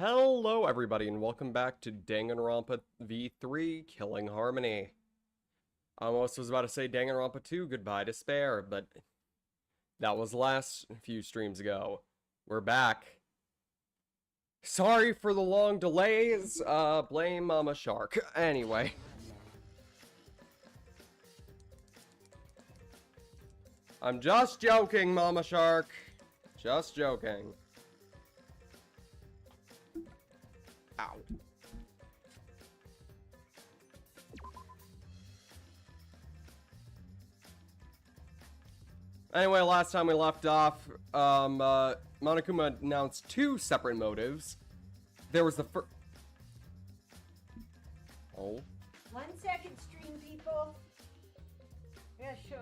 Hello everybody and welcome back to Danganronpa V3 Killing Harmony. I almost was about to say Danganronpa 2 Goodbye Despair, but that was the last few streams ago. We're back. Sorry for the long delays, blame Mama Shark. Anyway. I'm just joking, Mama Shark. Just joking. Ow. Anyway, last time we left off, Monokuma announced two separate motives. There was the first... Oh. 1 second, stream people. Yeah, sure.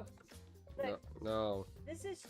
Look, No. this is...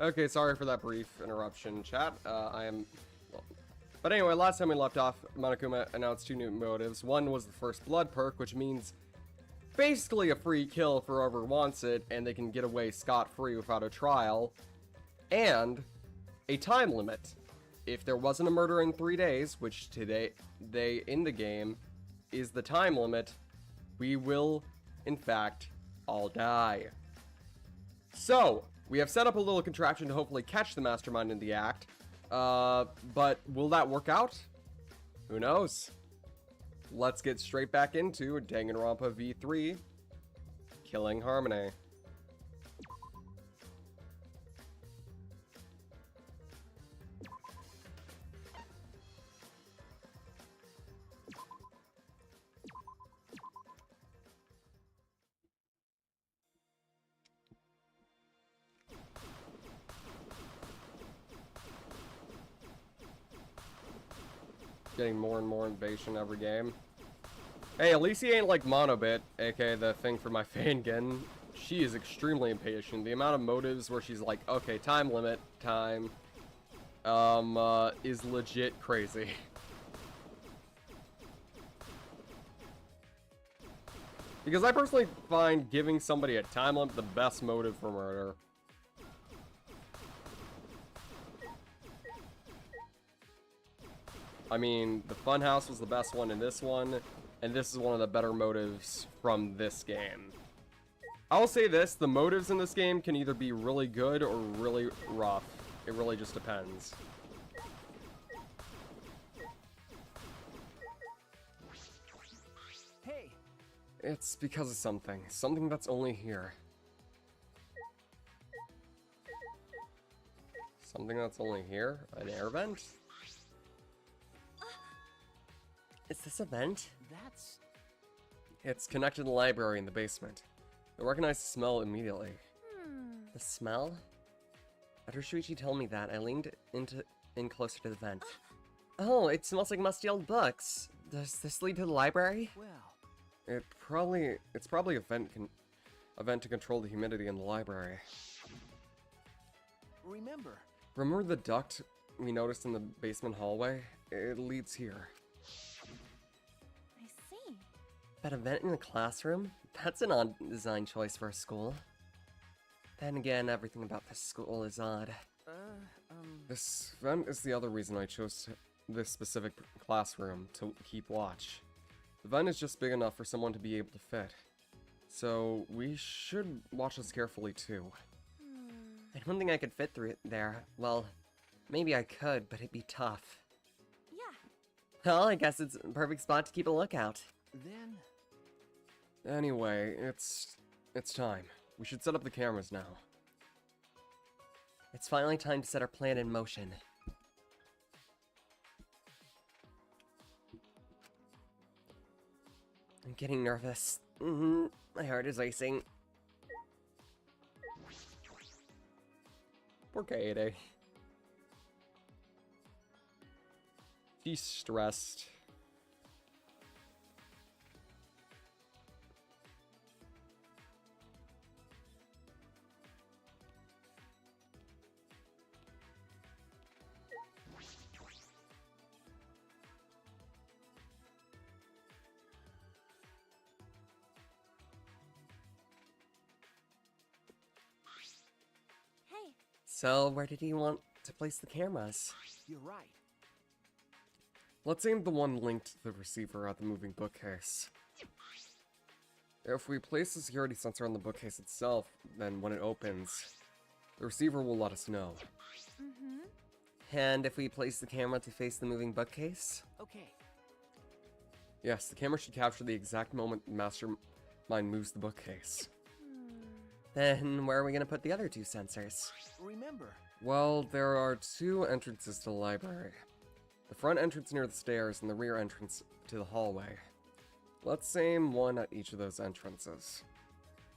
Okay, sorry for that brief interruption, chat. But anyway, last time we left off, Monokuma announced two new motives. One was the first blood perk, which means basically a free kill for whoever wants it, and they can get away scot-free without a trial. And a time limit. If there wasn't a murder in 3 days, which today in the game is the time limit, we will, in fact, all die. So, we have set up a little contraption to hopefully catch the mastermind in the act. But will that work out? Who knows? Let's get straight back into Danganronpa V3 Killing Harmony. Getting more and more invasion every game. Hey, at least he ain't like Monobit, aka the thing for my Fangin. She is extremely impatient. The amount of motives where she's like, okay, time limit, time, is legit crazy. Because I personally find giving somebody a time limit the best motive for murder. I mean, the Funhouse was the best one in this one, and this is one of the better motives from this game. I'll say this, the motives in this game can either be really good or really rough. It really just depends. Hey! It's because of something. Something that's only here. Something that's only here? An air vent? Is this a vent? That's... It's connected to the library in the basement. I recognize the smell immediately. The smell? After Shuichi told me that, I leaned in closer to the vent. Oh, it smells like musty old books. Does this lead to the library? well... It's probably a vent to control the humidity in the library. Remember the duct we noticed in the basement hallway? It leads here. I see. But a vent in the classroom? That's an odd design choice for a school. Then again, everything about this school is odd. This vent is the other reason I chose this specific classroom to keep watch. The vent is just big enough for someone to be able to fit. So we should watch this carefully too. I don't think I could fit through it there. Well, maybe I could, but it'd be tough. Yeah. Well, I guess it's a perfect spot to keep a lookout. Then... Anyway, it's time. We should set up the cameras now. It's finally time to set our plan in motion. I'm getting nervous. My heart is racing. Poor Kaede. She's stressed. So, where did he want to place the cameras? You're right. Let's aim the one linked to the receiver at the moving bookcase. If we place the security sensor on the bookcase itself, then when it opens, the receiver will let us know. Mm-hmm. And if we place the camera to face the moving bookcase? Okay. Yes, the camera should capture the exact moment the mastermind moves the bookcase. Then where are we going to put the other two sensors? Remember, Well, there are two entrances to the library. The front entrance near the stairs and the rear entrance to the hallway. Let's aim one at each of those entrances.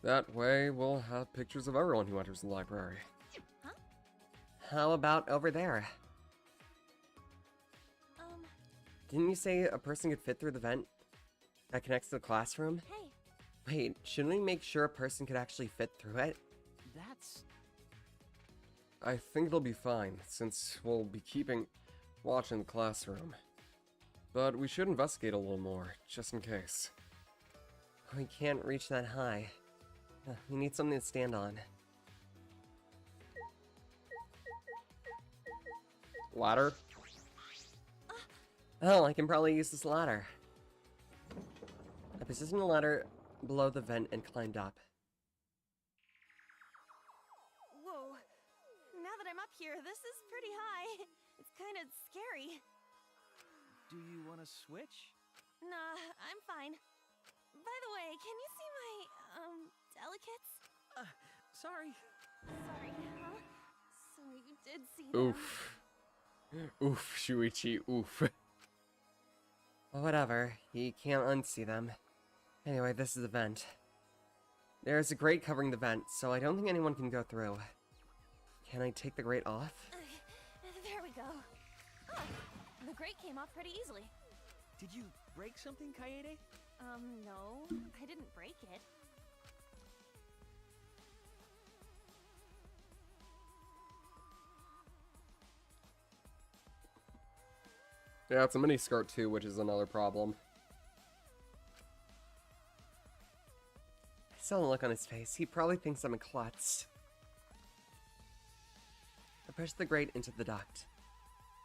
That way, we'll have pictures of everyone who enters the library. How about over there? Didn't you say a person could fit through the vent that connects to the classroom? Hey, Wait, shouldn't we make sure a person could actually fit through it? that's... I think it'll be fine, since we'll be keeping watch in the classroom. But we should investigate a little more, just in case. We can't reach that high. We need something to stand on. Ladder? Oh, I can probably use this ladder. I positioned the ladder below the vent and climbed up. whoa. Now that I'm up here, this is pretty high. It's kind of scary. Do you want to switch? Nah, I'm fine. By the way, can you see my, delicates? Sorry. Sorry, huh? So you did see them. Oof. Oof, Shuichi, oof. Whatever, he can't unsee them. Anyway, this is the vent. There's a grate covering the vent, so I don't think anyone can go through. Can I take the grate off? There we go. Oh, the grate came off pretty easily. Did you break something, Kaede? No, I didn't break it. Yeah, it's a mini skirt too, which is another problem. I saw the look on his face. He probably thinks I'm a klutz. I pushed the grate into the duct.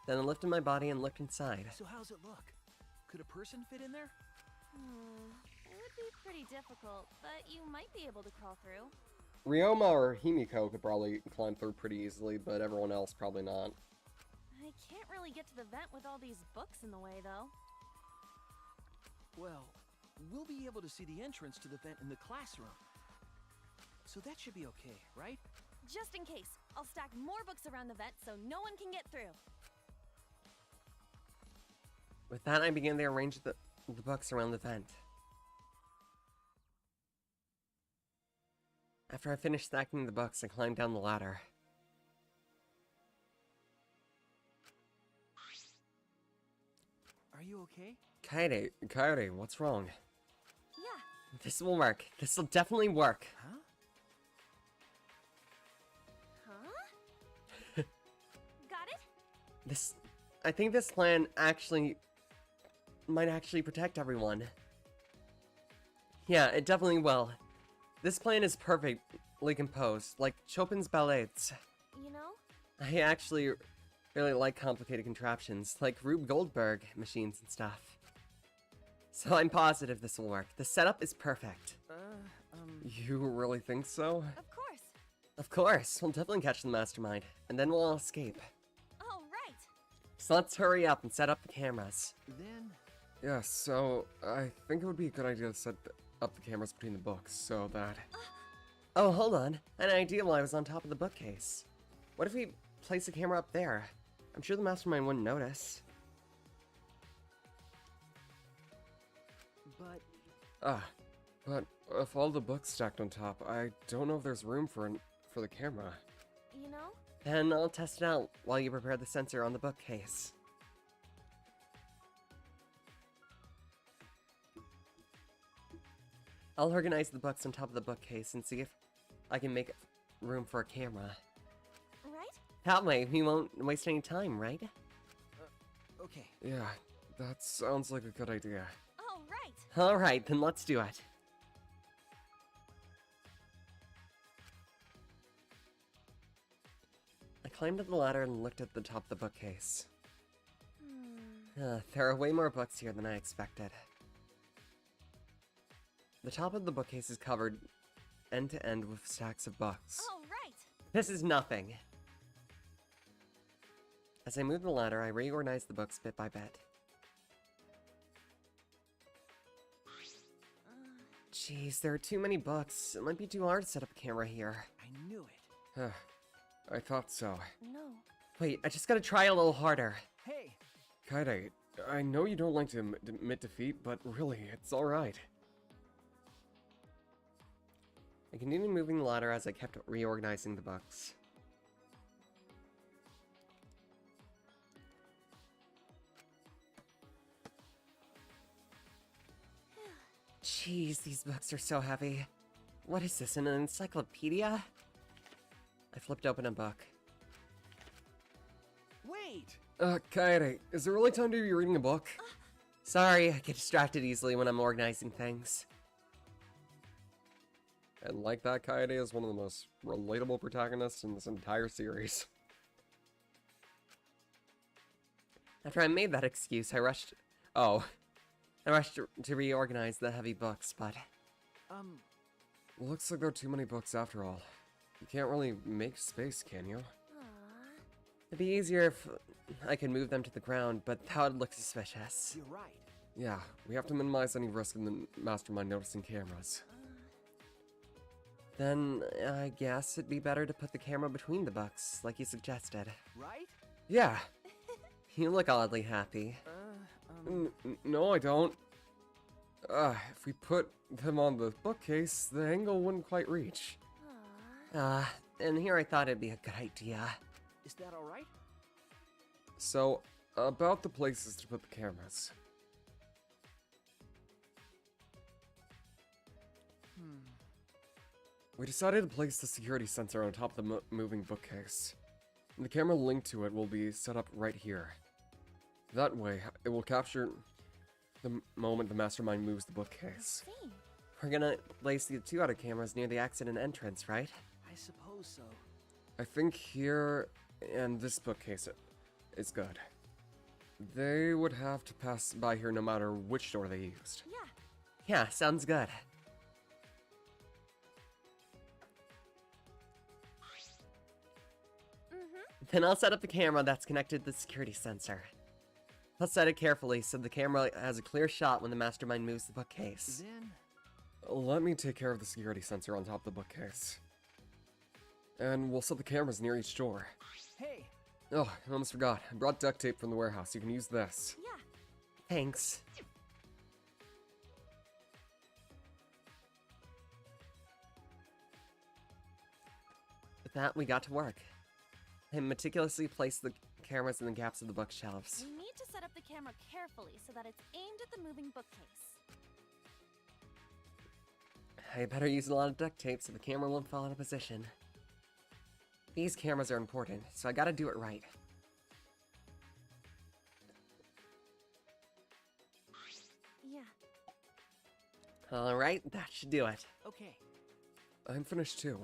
Then I lifted my body and looked inside. So how's it look? Could a person fit in there? It would be pretty difficult, but you might be able to crawl through. Ryoma or Himiko could probably climb through pretty easily, but everyone else probably not. I can't really get to the vent with all these books in the way, though. Well, we'll be able to see the entrance to the vent in the classroom. So that should be okay, right? Just in case, I'll stack more books around the vent so no one can get through. With that, I began to arrange the books around the vent. After I finished stacking the books, I climbed down the ladder. Are you okay? Kaede, what's wrong? Yeah, This will work. This will definitely work. Huh? huh? Got it? I think this plan might actually protect everyone. Yeah, it definitely will. This plan is perfectly composed, like Chopin's ballets. You know? I actually really like complicated contraptions, like Rube Goldberg machines and stuff. So I'm positive this will work. The setup is perfect. You really think so? Of course. Of course, we'll definitely catch the mastermind, and then we'll all escape. All right. So let's hurry up and set up the cameras. Then... Yeah, so I think it would be a good idea to set up the cameras between the books so that... Oh, hold on. An idea while I was on top of the bookcase. What if we place the camera up there? I'm sure the mastermind wouldn't notice. But... But if all the books stacked on top, I don't know if there's room for the camera. You know? Then I'll test it out while you prepare the sensor on the bookcase. I'll organize the books on top of the bookcase and see if I can make room for a camera. Right? That way, we won't waste any time, right? Okay. Yeah, that sounds like a good idea. All right. Alright, then let's do it. climbed up the ladder and looked at the top of the bookcase. There are way more books here than I expected. The top of the bookcase is covered end to end with stacks of books. Oh, right. This is nothing. As I moved the ladder, I reorganized the books bit by bit. Jeez, there are too many books. It might be too hard to set up a camera here. I knew it. I thought so. No. Wait, I just gotta try a little harder. Hey, Kaede, I know you don't like to admit defeat, but really, it's alright. I continued moving the ladder as I kept reorganizing the books. Jeez, these books are so heavy. What is this, an encyclopedia? I flipped open a book. wait! Kaede, is it really time to be reading a book? Sorry, I get distracted easily when I'm organizing things. And like that, Kaede is one of the most relatable protagonists in this entire series. After I made that excuse, I rushed to reorganize the heavy books, but Looks like there are too many books after all. You can't really make space, can you? it'd be easier if I could move them to the ground, but that would look suspicious. You're right. Yeah, we have to minimize any risk in the mastermind noticing cameras. Then I guess it'd be better to put the camera between the books, like you suggested. Right? Yeah! You look oddly happy. No, I don't. If we put them on the bookcase, the angle wouldn't quite reach. And here I thought it'd be a good idea. Is that alright? So, about the places to put the cameras. We decided to place the security sensor on top of the moving bookcase. And the camera linked to it will be set up right here. That way, it will capture the moment the mastermind moves the bookcase. See. We're gonna place the two other cameras near the exit and entrance, right? I suppose so. I think here and this bookcase is good. They would have to pass by here no matter which door they used. Yeah. Yeah, sounds good. Then I'll set up the camera that's connected to the security sensor. I'll set it carefully so the camera has a clear shot when the mastermind moves the bookcase. Then, Let me take care of the security sensor on top of the bookcase. And we'll set the cameras near each door. hey, Oh, I almost forgot. I brought duct tape from the warehouse. You can use this. Yeah. Thanks. With that, we got to work. I meticulously placed the cameras in the gaps of the bookshelves. We need to set up the camera carefully so that it's aimed at the moving bookcase. I better use a lot of duct tape so the camera won't fall out of position. These cameras are important, so I gotta do it right. Yeah. Alright, that should do it. okay. I'm finished too.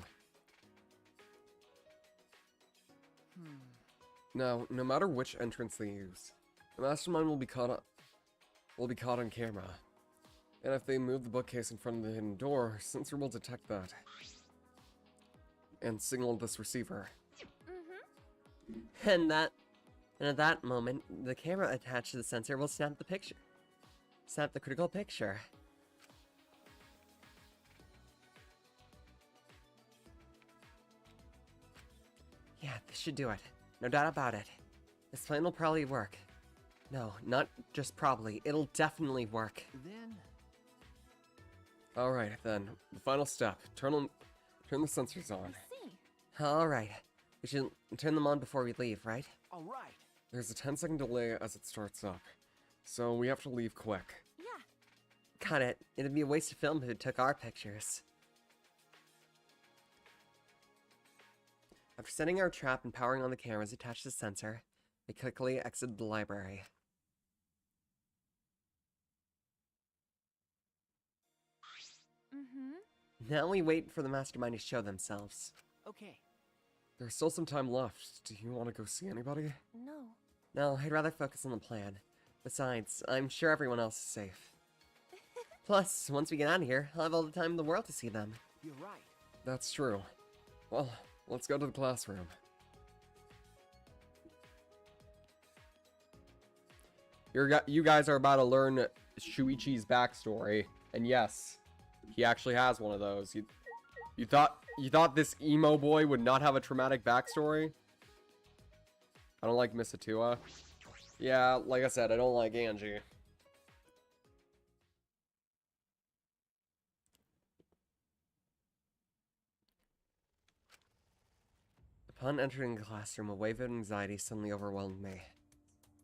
Now, no matter which entrance they use, the mastermind will be caught on camera. And if they move the bookcase in front of the hidden door, sensor will detect that. And signal this receiver. And at that moment, the camera attached to the sensor will snap the picture. Snap the critical picture. Yeah, this should do it. No doubt about it. This plan will probably work. No, not just probably. It'll definitely work. Then, Alright, then. The final step. Turn the sensors on. I see. Alright. We should turn them on before we leave, right? alright. There's a 10-second delay as it starts up. So we have to leave quick. Yeah. Got it. It'd be a waste of film if it took our pictures. After setting our trap and powering on the cameras attached to the sensor, we quickly exited the library. Mm-hmm. Now we wait for the mastermind to show themselves. Okay. There's still some time left. Do you want to go see anybody? No. No, I'd rather focus on the plan. Besides, I'm sure everyone else is safe. Plus, once we get out of here, I'll have all the time in the world to see them. You're right. That's true. Well, let's go to the classroom. You guys are about to learn Shuichi's backstory, and yes, he actually has one of those. You thought this emo boy would not have a traumatic backstory? I don't like Misatua. Yeah, like I said, I don't like Angie. Upon entering the classroom, a wave of anxiety suddenly overwhelmed me.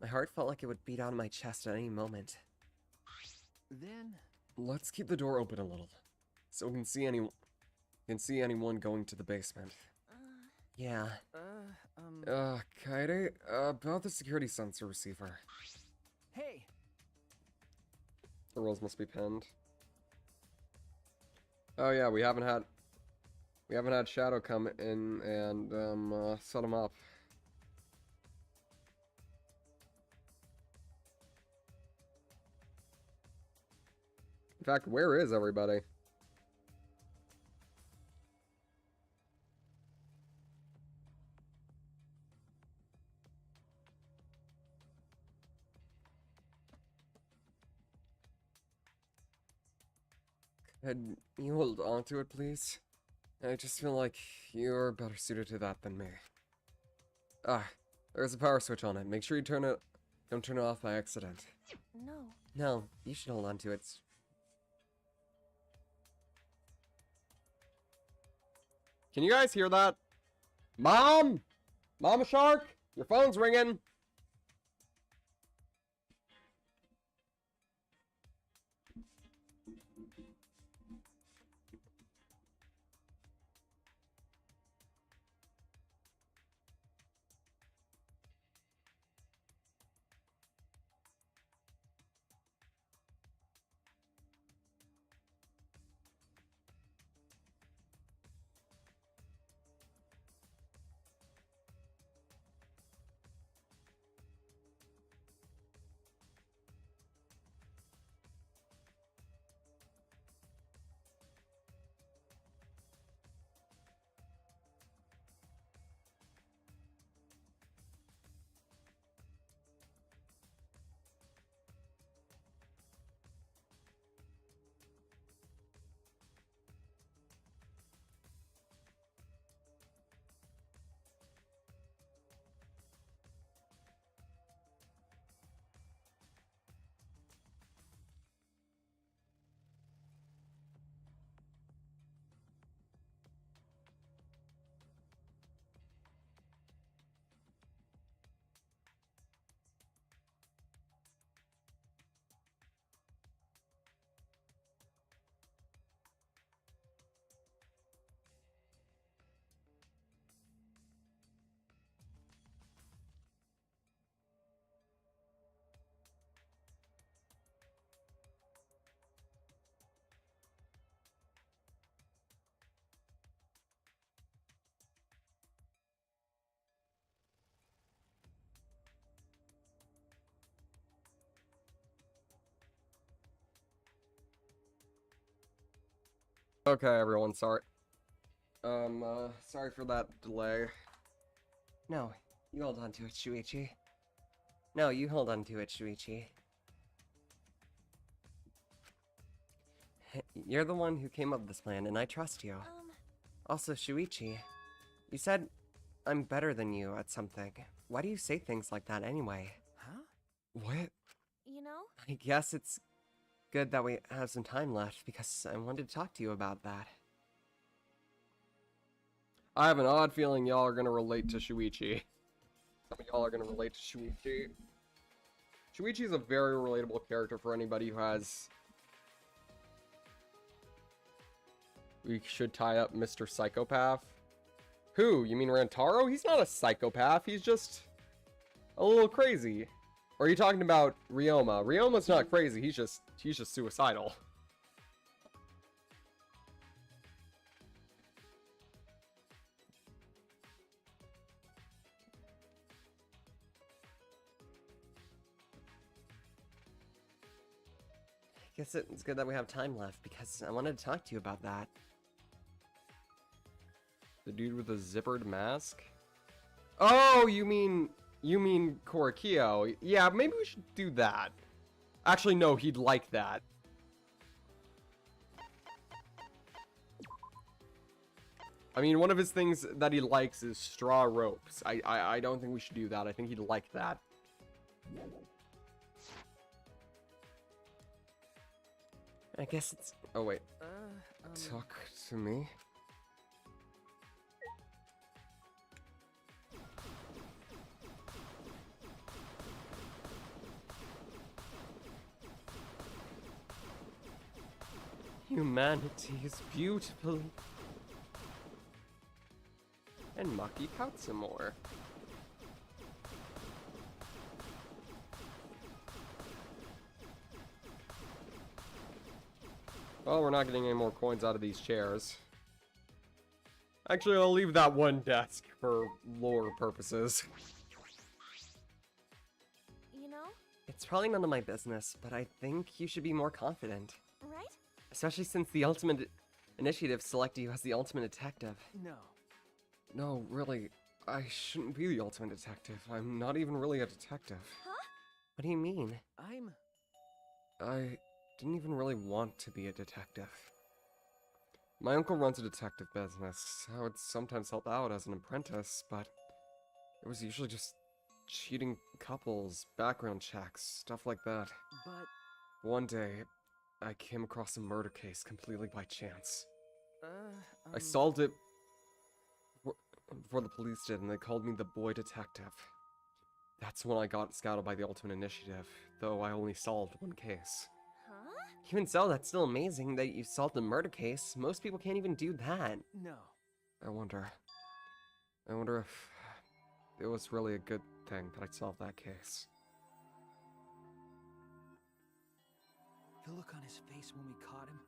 My heart felt like it would beat out of my chest at any moment. Then... Let's keep the door open a little, so we can see anyone going to the basement. Yeah. Kaede, about the security sensor receiver. Hey! The rules must be pinned. Oh yeah, we haven't had Shadow come in and set him up. In fact, where is everybody? Could you hold on to it, please? I just feel like you're better suited to that than me. Ah, there's a power switch on it. Make sure you don't turn it off by accident. No. No, you should hold on to it. Can you guys hear that? Mom? Mama Shark? Your phone's ringing. Okay, everyone, sorry. Sorry for that delay. No, you hold on to it, Shuichi. No, you hold on to it, Shuichi. You're the one who came up with this plan, and I trust you. Also, Shuichi, you said I'm better than you at something. Why do you say things like that anyway? Huh? What? You know? I guess it's good that we have some time left, because I wanted to talk to you about that. I have an odd feeling y'all are gonna relate to Shuichi. Some of y'all are gonna relate to Shuichi. Shuichi is a very relatable character for anybody who has... We should tie up Mr. Psychopath. Who? You mean Rantaro? He's not a psychopath, he's just a little crazy. Or are you talking about Ryoma? Ryoma's not crazy, he's just suicidal. guess it's good that we have time left, because I wanted to talk to you about that. The dude with the zippered mask? Oh, you mean Korakio? Yeah, maybe we should do that. Actually, no, he'd like that. I mean, one of his things that he likes is straw ropes. I don't think we should do that. I think he'd like that. I guess it's... Oh, wait. Talk to me. Humanity is beautiful. And Maki pouts some more. Well, we're not getting any more coins out of these chairs. Actually, I'll leave that one desk for lore purposes. You know, It's probably none of my business, but I think you should be more confident. right? Especially since the Ultimate Initiative selected you as the Ultimate Detective. No. No, really, I shouldn't be the ultimate detective. I'm not even really a detective. What do you mean? I didn't even really want to be a detective. My uncle runs a detective business. I would sometimes help out as an apprentice, but it was usually just cheating couples, background checks, stuff like that. But, One day, I came across a murder case completely by chance. I solved it before the police did, and they called me the boy detective. That's when I got scouted by the Ultimate Initiative, though I only solved one case. Huh? Even so, that's still amazing that you solved a murder case. Most people can't even do that. no. I wonder if it was really a good thing that I solved that case. The look on his face when we caught him,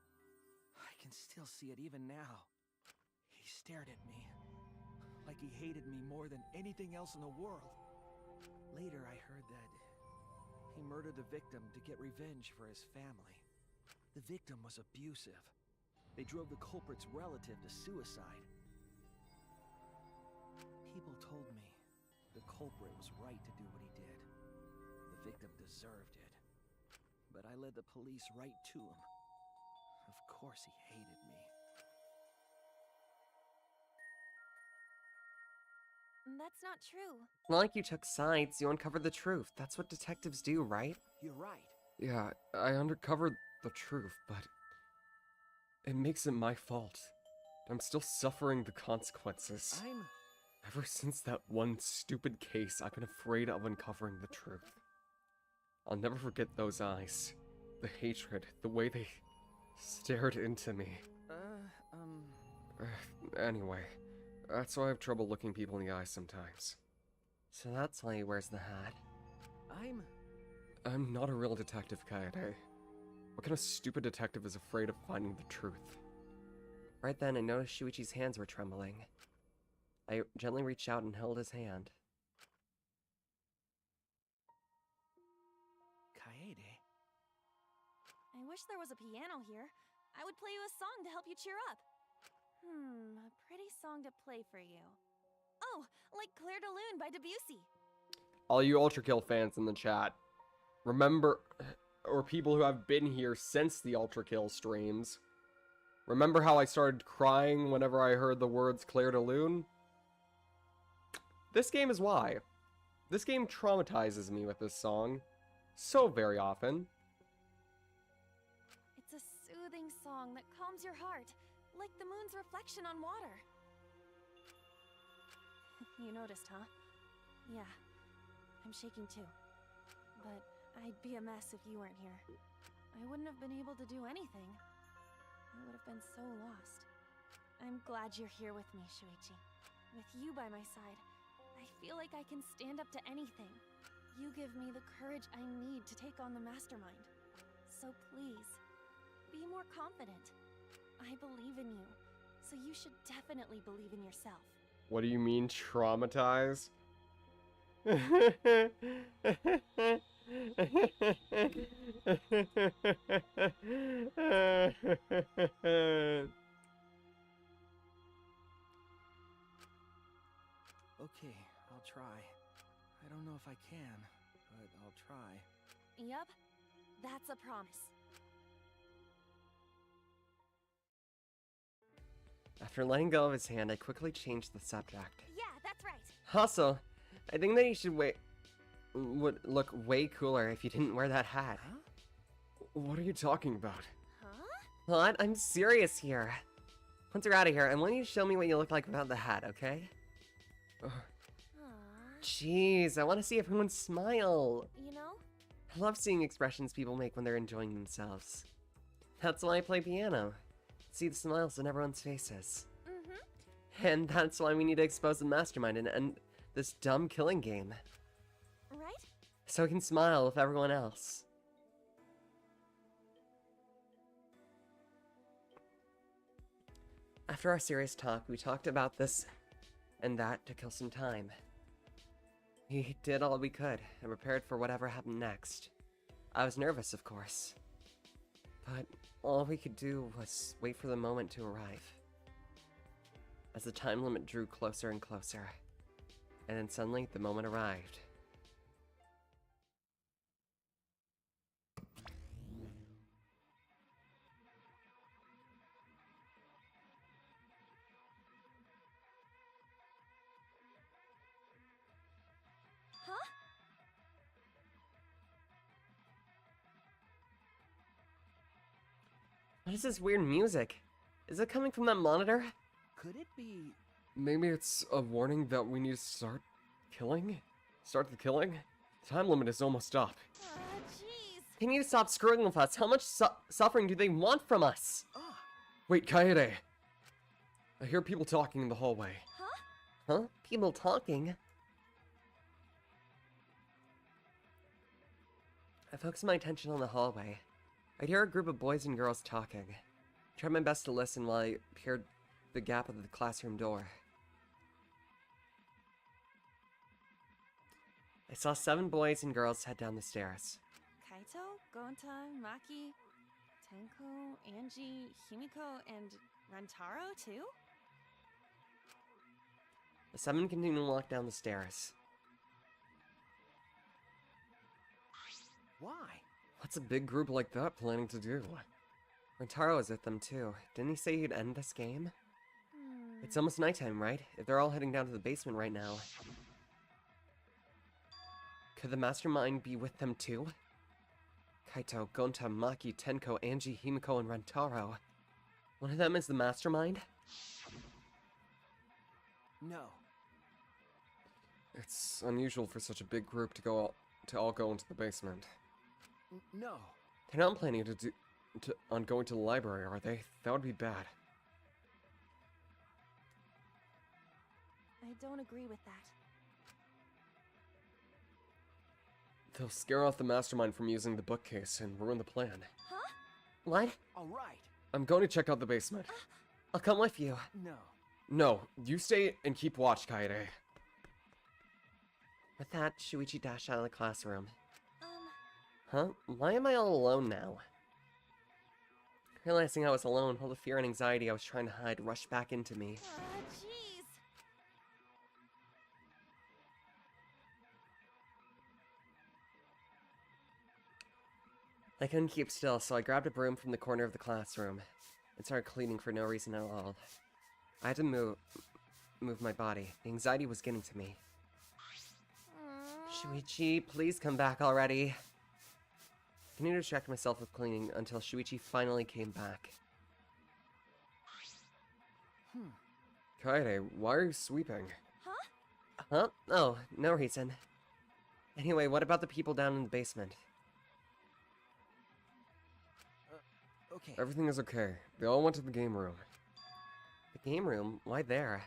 I can still see it even now. He stared at me, like he hated me more than anything else in the world. Later, I heard that he murdered the victim to get revenge for his family. The victim was abusive. They drove the culprit's relative to suicide. People told me the culprit was right to do what he did. The victim deserved it. But I led the police right to him. Of course he hated me. That's not true. It's not like you took sides, you uncovered the truth. That's what detectives do, right? You're right. Yeah, I uncovered the truth, but it makes it my fault. I'm still suffering the consequences. Ever since that one stupid case, I've been afraid of uncovering the truth. I'll never forget those eyes. The hatred, the way they stared into me. Anyway, that's why I have trouble looking people in the eyes sometimes. So that's why he wears the hat. I'm not a real detective, Kaede. What kind of stupid detective is afraid of finding the truth? Right then, I noticed Shuichi's hands were trembling. I gently reached out and held his hand. Kaede? I wish there was a piano here. I would play you a song to help you cheer up. A pretty song to play for you. Oh, like Clair de Lune by Debussy. All you Ultra Kill fans in the chat, remember, or people who have been here since the Ultra Kill streams, remember how I started crying whenever I heard the words Clair de Lune? This game is why. This game traumatizes me with this song so very often. It's a soothing song that calms your heart, like the moon's reflection on water. You noticed, huh? Yeah, I'm shaking too. But I'd be a mess if you weren't here. I wouldn't have been able to do anything. I would have been so lost. I'm glad you're here with me, Shuichi. With you by my side, I feel like I can stand up to anything. You give me the courage I need to take on the Mastermind. So please, be more confident. I believe in you, so you should definitely believe in yourself. What do you mean, traumatized? Okay, I'll try. I don't know if I can, but I'll try. Yup, that's a promise. After letting go of his hand, I quickly changed the subject. Yeah, that's right. Also, I think that you would look way cooler if you didn't wear that hat. Huh? What are you talking about? Huh? What? I'm serious here. Once you're out of here, I want you to show me what you look like without the hat, okay? Aww. Jeez, I want to see everyone smile. You know, I love seeing expressions people make when they're enjoying themselves. That's why I play piano. See the smiles on everyone's faces. And that's why we need to expose the mastermind and end this dumb killing game. right? So I can smile with everyone else. After our serious talk, we talked about this and that to kill some time. We did all we could and prepared for whatever happened next. I was nervous, of course. But all we could do was wait for the moment to arrive. As the time limit drew closer and closer. And then suddenly, the moment arrived. Huh? What is this weird music? Is it coming from that monitor? Could it be... Maybe it's a warning that we need to start killing? Start the killing? The time limit is almost up. Jeez. They need to stop screwing with us. How much suffering do they want from us? Ah, Wait, Kaede! I hear people talking in the hallway. Huh? People talking? I focused my attention on the hallway. I'd hear a group of boys and girls talking. I tried my best to listen while I peered the gap of the classroom door. I saw 7 boys and girls head down the stairs. Kaito, Gonta, Maki, Tenko, Angie, Himiko, and Rantaro too? The 7 continued to walk down the stairs. why? What's a big group like that planning to do? Rantaro was with them too. Didn't he say he'd end this game? It's almost nighttime, right? If they're all heading down to the basement right now. Could the mastermind be with them too? Kaito, Gonta, Maki, Tenko, Angie, Himiko, and Rantaro. One of them is the mastermind? No. It's unusual for such a big group to all go into the basement. No. They're not planning on going to the library, are they? That would be bad. I don't agree with that. They'll scare off the mastermind from using the bookcase and ruin the plan. Huh? What? All right. I'm going to check out the basement. I'll come with you. No. No, you stay and keep watch, Kaede. With that, Shuichi dashed out of the classroom. Huh? Why am I all alone now? Realizing I was alone, all the fear and anxiety I was trying to hide rushed back into me. Jeez. I couldn't keep still, so I grabbed a broom from the corner of the classroom and started cleaning for no reason at all. I had to move my body. The anxiety was getting to me. Shuichi, please come back already. I continued to distract myself with cleaning until Shuichi finally came back. Kaede, why are you sweeping? Huh? Oh, no reason. Anyway, what about the people down in the basement? Okay. Everything is okay. They all went to the game room. The game room? Why there?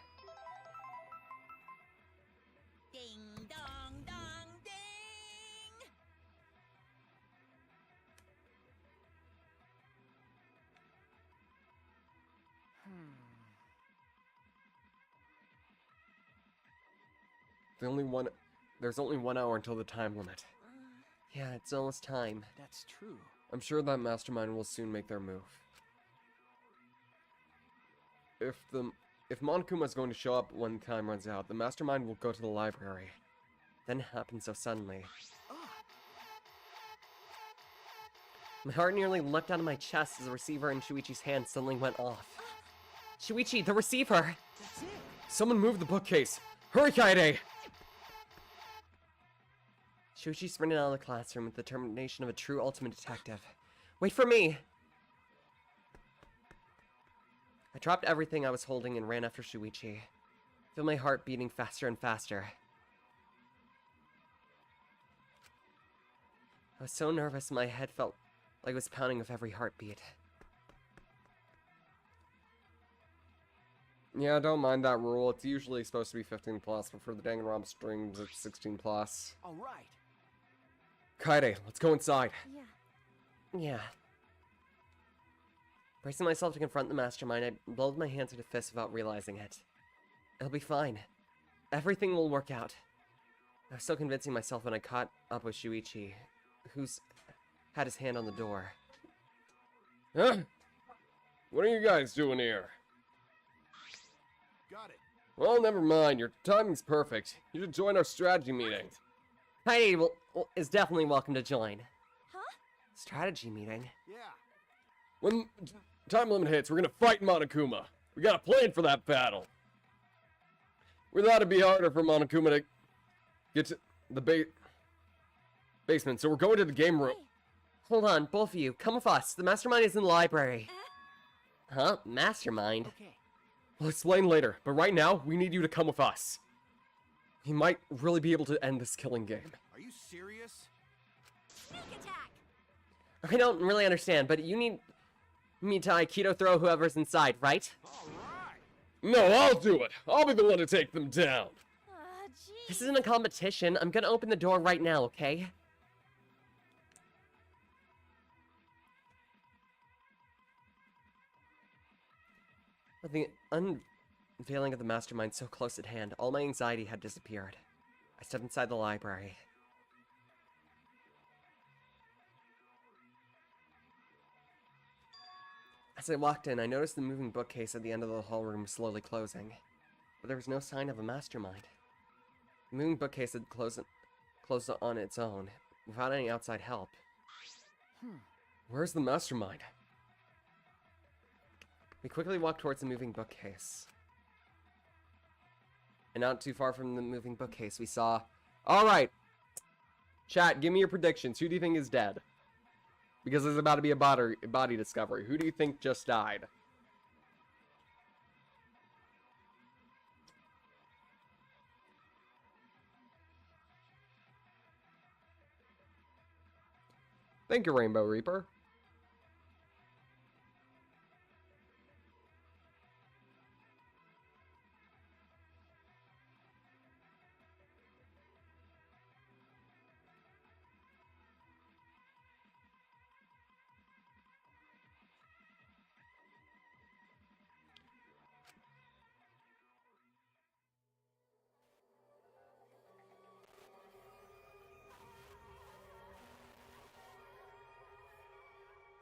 Ding dong dong ding. There's only 1 hour until the time limit. Yeah, it's almost time. That's true. I'm sure that mastermind will soon make their move. If Monkuma's going to show up when time runs out, the mastermind will go to the library. Then it happened so suddenly. Ah, My heart nearly leapt out of my chest as the receiver in Shuichi's hand suddenly went off. Shuichi, the receiver! that's it. Someone move the bookcase! Hurry, Kaede! Shuichi sprinted out of the classroom with the determination of a true ultimate detective. Wait for me! I dropped everything I was holding and ran after Shuichi. I feel my heart beating faster and faster. I was so nervous my head felt like it was pounding with every heartbeat. Yeah, don't mind that rule. It's usually supposed to be 15 plus, but for the Danganronpa streams, it's 16 plus. All right. Kaede, let's go inside. Yeah. Yeah. Bracing myself to confront the mastermind, I blowed my hands into fists without realizing it. It'll be fine. Everything will work out. I was still convincing myself when I caught up with Shuichi, who's had his hand on the door. Huh? What are you guys doing here? Got it. Well, never mind. Your timing's perfect. You should join our strategy meeting. Kaede is definitely welcome to join. Huh? Strategy meeting? Yeah. When time limit hits, we're gonna fight Monokuma. We got a plan for that battle. We thought it'd be harder for Monokuma to get to the basement, so we're going to the game room. Hey. Hold on, both of you. Come with us. The mastermind is in the library. Huh? Mastermind? Okay. We'll explain later, but right now, we need you to come with us. He might really be able to end this killing game. Are you serious? Sneak attack! I don't really understand, but you need me to Aikido throw whoever's inside, right? All right. No, I'll do it. I'll be the one to take them down. Jeez. This isn't a competition. I'm gonna open the door right now, okay? With the unveiling of the mastermind so close at hand, all my anxiety had disappeared. I stepped inside the library. As I walked in, I noticed the moving bookcase at the end of the hall room slowly closing, but there was no sign of a mastermind. The moving bookcase had closed on its own, without any outside help. Where's the mastermind? We quickly walked towards the moving bookcase. And not too far from the moving bookcase, we saw... Alright. Chat, give me your predictions. Who do you think is dead? Because there's about to be a body discovery. Who do you think just died? Thank you, Rainbow Reaper.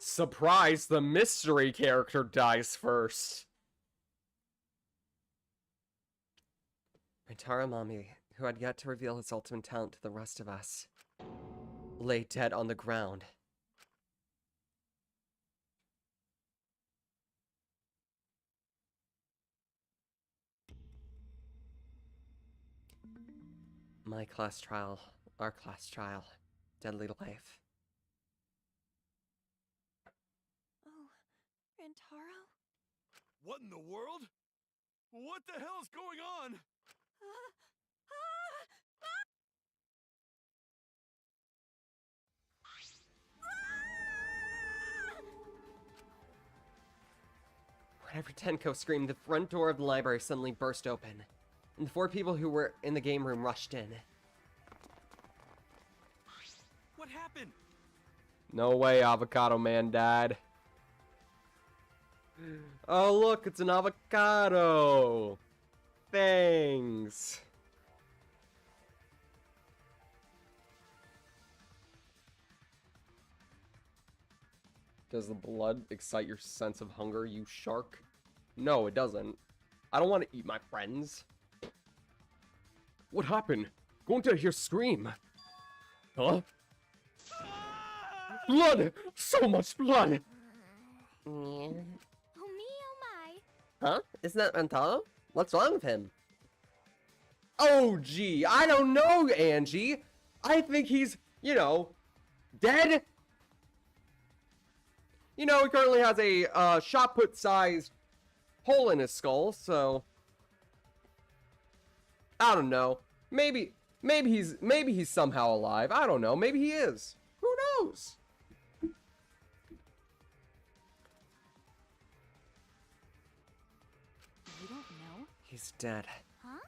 Surprise, the mystery character dies first. Rintaro Mami, who had yet to reveal his ultimate talent to the rest of us, lay dead on the ground. My class trial, our class trial, deadly life. Oh, Rintaro? What in the world? What the hell's going on? Whenever Tenko screamed, the front door of the library suddenly burst open, and the 4 people who were in the game room rushed in. What happened? No way, Avocado Man died. Oh, look, it's an avocado. Thanks. Does the blood excite your sense of hunger, you shark? No, it doesn't. I don't want to eat my friends. What happened? Going to hear scream. Huh? Blood! So much blood! Yeah. Oh me, oh my. Huh? Isn't that Rentaro? What's wrong with him? Oh, gee, I don't know, Angie. I think he's, you know, dead. You know, he currently has a shot put-sized hole in his skull, so I don't know. Maybe he's somehow alive. I don't know. Maybe he is. Who knows? You don't know? He's dead. Huh?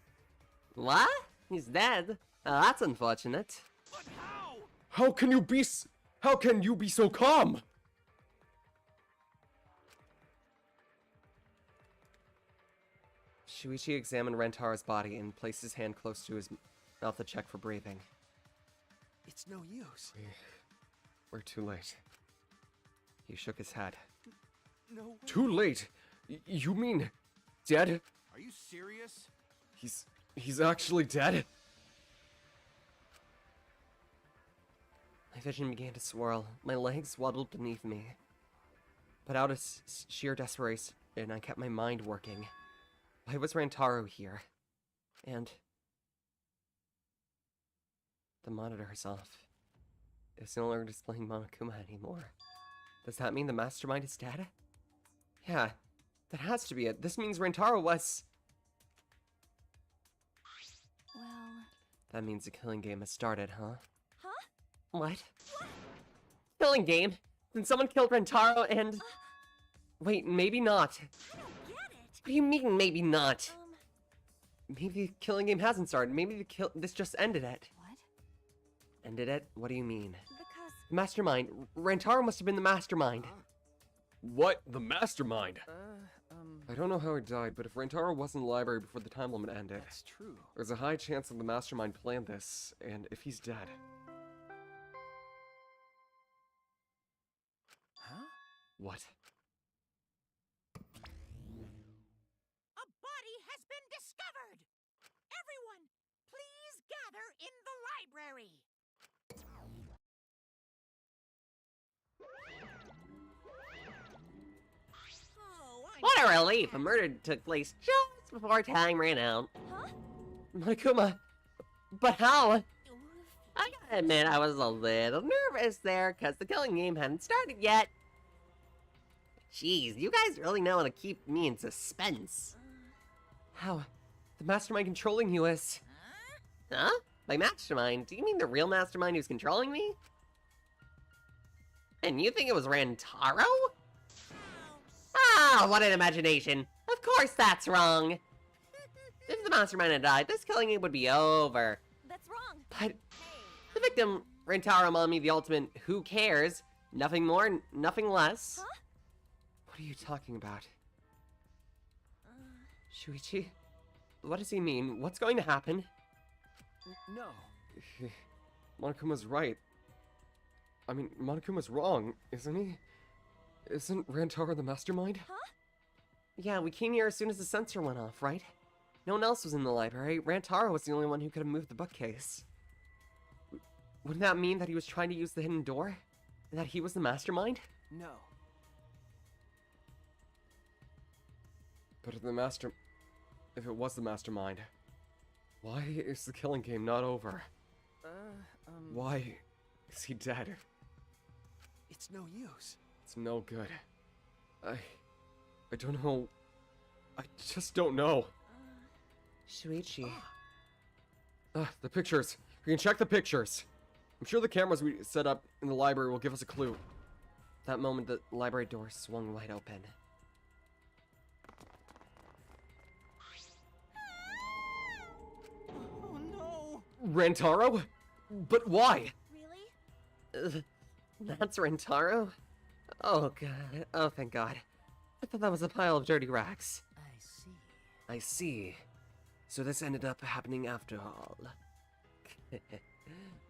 What? He's dead? That's unfortunate. But how? How can you be so calm? Shuichi examined Rentaro's body and placed his hand close to his mouth to check for breathing. It's no use. We're too late. He shook his head. No way. Too late? You mean dead? Are you serious? He's actually dead? My vision began to swirl. My legs waddled beneath me. But out of sheer desperation, I kept my mind working. Why was Rantaro here? And the monitor's off. It's no longer displaying Monokuma anymore. Does that mean the mastermind is dead? Yeah, that has to be it. This means Rantaro was... Well, That means the killing game has started, huh? huh? What? Killing game? Then someone killed Rentaro and... Wait, maybe not. I don't get it. What do you mean, maybe not? Um, Maybe the killing game hasn't started. Maybe this just ended it. what? Ended it? What do you mean? Because Mastermind. Rantaro must have been the mastermind. What? The mastermind? I don't know how he died, but if Rantaro was in the library before the time limit ended, That's true. there's a high chance that the mastermind planned this, and if he's dead... Huh? What? A body has been discovered. Everyone, please gather in the library. Oh, What a relief! A murder took place just before time ran out. Huh? Monokuma. But how? I gotta admit, I was a little nervous there, because the killing game hadn't started yet. Jeez, you guys really know how to keep me in suspense. How? The mastermind controlling you is... Huh? By mastermind, do you mean the real mastermind who's controlling me? And you think it was Rantaro? Ah, what an imagination. Of course that's wrong. If the mastermind had died, this killing game would be over. That's wrong. But the victim, Rantaro Mami, the ultimate who cares, nothing more, nothing less. Huh? What are you talking about? Shuichi? What does he mean? What's going to happen? No. Monokuma's right. I mean, Monokuma's wrong, isn't he? Isn't Rantaro the mastermind? Huh? Yeah, we came here as soon as the sensor went off, right? No one else was in the library. Rantaro was the only one who could have moved the bookcase. Wouldn't that mean that he was trying to use the hidden door? And that he was the mastermind? No. But if it was the mastermind, why is the killing game not over? Why is he dead? It's no use. It's no good. I don't know. I just don't know. Shuichi. The pictures. We can check the pictures. I'm sure the cameras we set up in the library will give us a clue. That moment, the library door swung wide open. Oh no! Rantaro? But why? Really? That's Rantaro? Oh god. Oh, thank god. I thought that was a pile of dirty rags. I see. I see. So this ended up happening after all.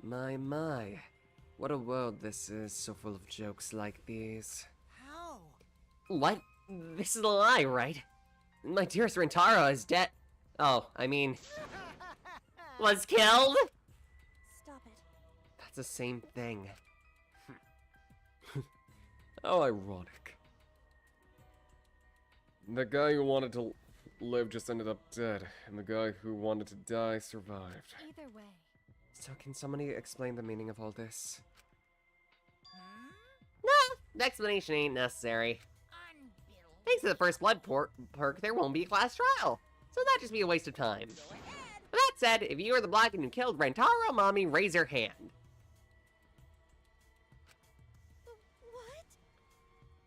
My. What a world this is, so full of jokes like these. What? This is a lie, right? My dearest Rentaro is dead. Oh, I mean... was killed? Stop it. That's the same thing. How ironic. The guy who wanted to live just ended up dead, and the guy who wanted to die survived. Either way. So can somebody explain the meaning of all this? Hmm? No, the explanation ain't necessary. Unbelievable. Thanks to the first blood perk, there won't be a class trial. So that'd just be a waste of time. Go ahead. That said, if you are the Blacken who killed Rentaro, Mommy, raise your hand. What?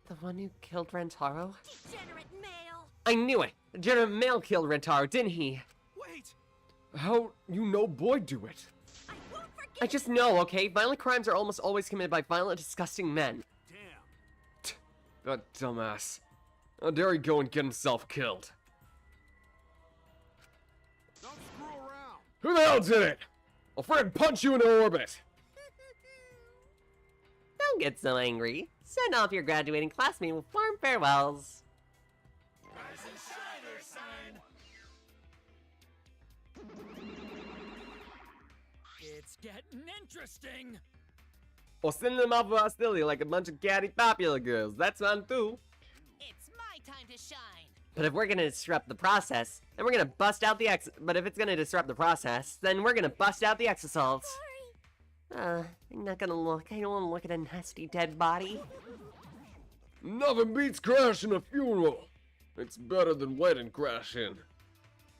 The one who killed Rentaro? Degenerate male. I knew it! The General Male killed Rentaro, didn't he? Wait! How you know boy do it? I won't forget. I just know, okay? Violent crimes are almost always committed by violent, disgusting men. Damn. That dumbass. How dare he go and get himself killed? Don't screw around. Who the hell did it? I'll friggin' punch you into orbit! Don't get so angry. Send off your graduating classmate with warm farewells. Rise and shine, It's getting interesting. Or send them off of hostility like a bunch of catty popular girls. That's fun too. It's my time to shine. But if we're gonna disrupt the process, then we're gonna bust out the But if it's gonna disrupt the process, then we're gonna bust out the exosalts. I'm not gonna look. I don't wanna look at a nasty dead body. Nothing beats crashing a funeral. It's better than wedding crashing.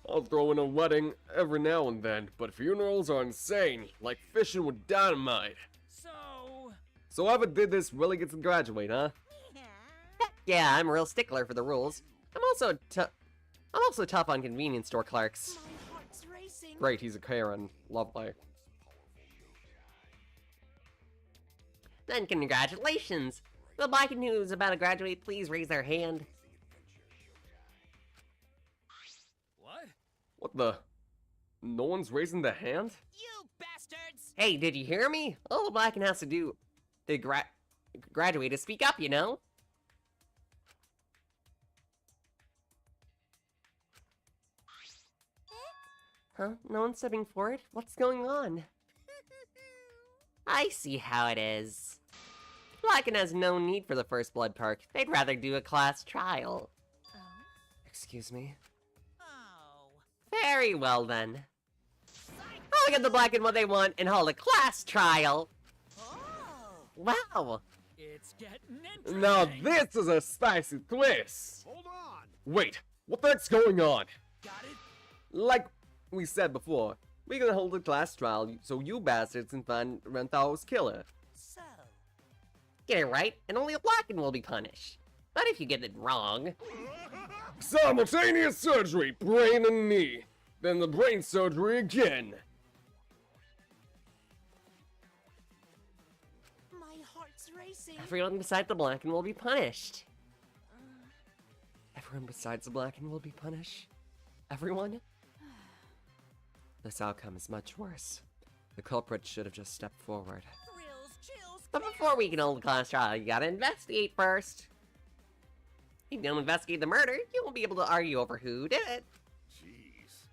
I'll throw in a wedding every now and then, but funerals are insane, like fishing with dynamite. So whoever did this really gets to graduate, huh? Yeah, I'm a real stickler for the rules. I'm also tough on convenience store clerks. My heart's racing. Great, he's a Karen. Lovely. Then congratulations! The Blacken who's about to graduate, please raise their hand. What? What the? No one's raising the hand? You bastards. Hey, did you hear me? All the Blacken has to do to graduate is speak up, you know? Huh? No one's stepping forward? What's going on? I see how it is. Blacken has no need for the first blood perk. They'd rather do a class trial. Oh. Excuse me? Oh. Very well then. I'll get the Blacken what they want and hold a class trial. Oh. Wow. It's getting interesting. Now this is a spicy twist! Hold on. Wait, what the heck's going on? Got it? Like we said before, we're gonna hold a class trial so you bastards can find Rentaro's killer. So. Get it right, and only a Blacken will be punished. But if you get it wrong... Simultaneous surgery, brain and knee. Then the brain surgery again. My heart's racing. Everyone besides the Blacken will be punished. Everyone besides the Blacken will be punished? Everyone? This outcome is much worse. The culprit should have just stepped forward. Thrills, chills. But before we can hold the class trial, you gotta investigate first. If you don't investigate the murder, you won't be able to argue over who did it. Jeez.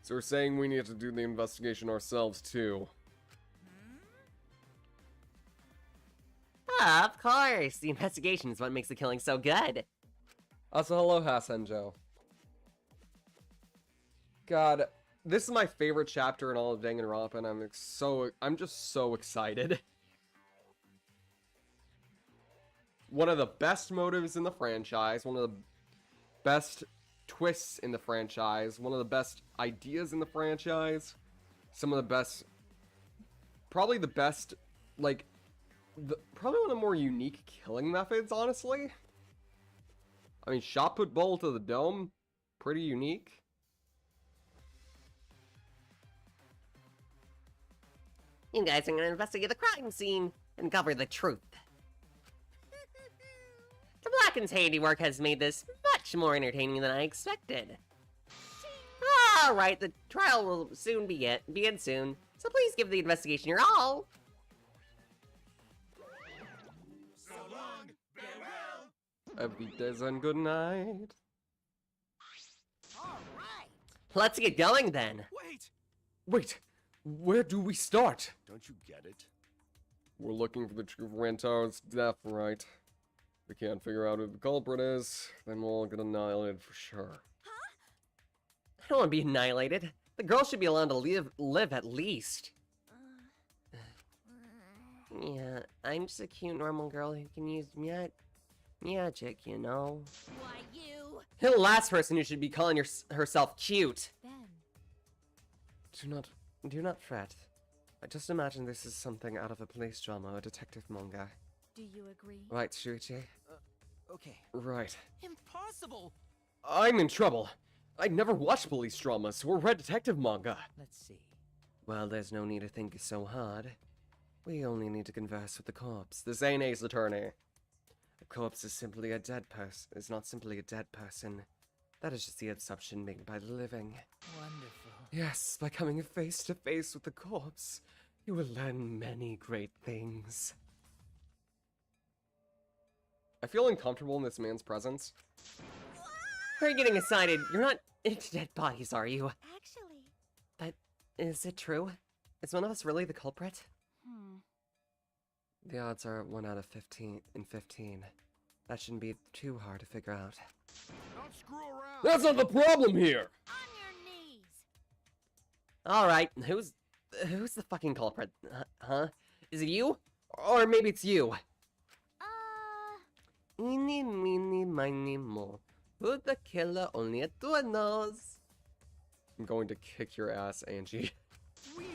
So we're saying we need to do the investigation ourselves too. Of course, the investigation is what makes the killing so good. Also, hello, Hasenjo. God, this is my favorite chapter in all of Danganronpa, and I'm just so excited. One of the best motives in the franchise, one of the best twists in the franchise, one of the best ideas in the franchise, some of the best, probably the best, like, probably one of the more unique killing methods, honestly. I mean, shot put bullet to the dome, pretty unique. You guys are gonna investigate the crime scene and cover the truth. The Blacken's handiwork has made this much more entertaining than I expected. Alright, the trial will soon begin soon, so please give the investigation your all. So long, farewell. Avitas and good night. All right. Let's get going then. Wait! Wait, where do we start? Don't you get it? We're looking for the truth of Rantaro's death, right? We can't figure out who the culprit is, then we'll get annihilated for sure. I don't want to be annihilated. The girl should be allowed to live at least. Yeah, I'm just a cute normal girl who can use magic, you know. Why you? You're the last person who should be calling herself cute. Ben. Do not fret. I just imagine this is something out of a police drama or detective manga. Do you agree? Right, Shuichi? Okay. Right. Impossible. I'm in trouble. I never watched police dramas or read detective manga. Let's see. Well, there's no need to think so hard. We only need to converse with the corpse, the Zane's attorney. A corpse is simply a dead person. Is not simply a dead person. That is just the assumption made by the living. Wonderful. Yes, by coming face to face with the corpse, you will learn many great things. I feel uncomfortable in this man's presence. Why are you getting excited? You're not into dead bodies, are you? Actually. But is it true? Is one of us really the culprit? The odds are 1 out of 15 in 15. That shouldn't be too hard to figure out. Don't screw around! That's not the problem here! On your knees. Alright, who's the fucking culprit? Huh? Is it you? Or maybe it's you? Eeny, meeny, miny, mo. Who's the killer? Only a two knows. I'm going to kick your ass, Angie. Weird!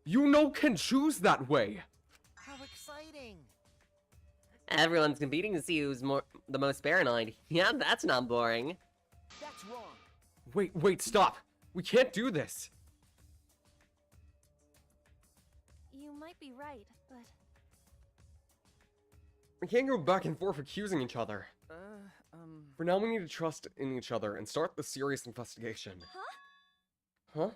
You know can choose that way! How exciting. Everyone's competing to see who's the most paranoid. Yeah, that's not boring. That's wrong. Wait, stop! We can't do this! You might be right, but We can't go back and forth accusing each other. For now, we need to trust in each other and start the serious investigation. Huh?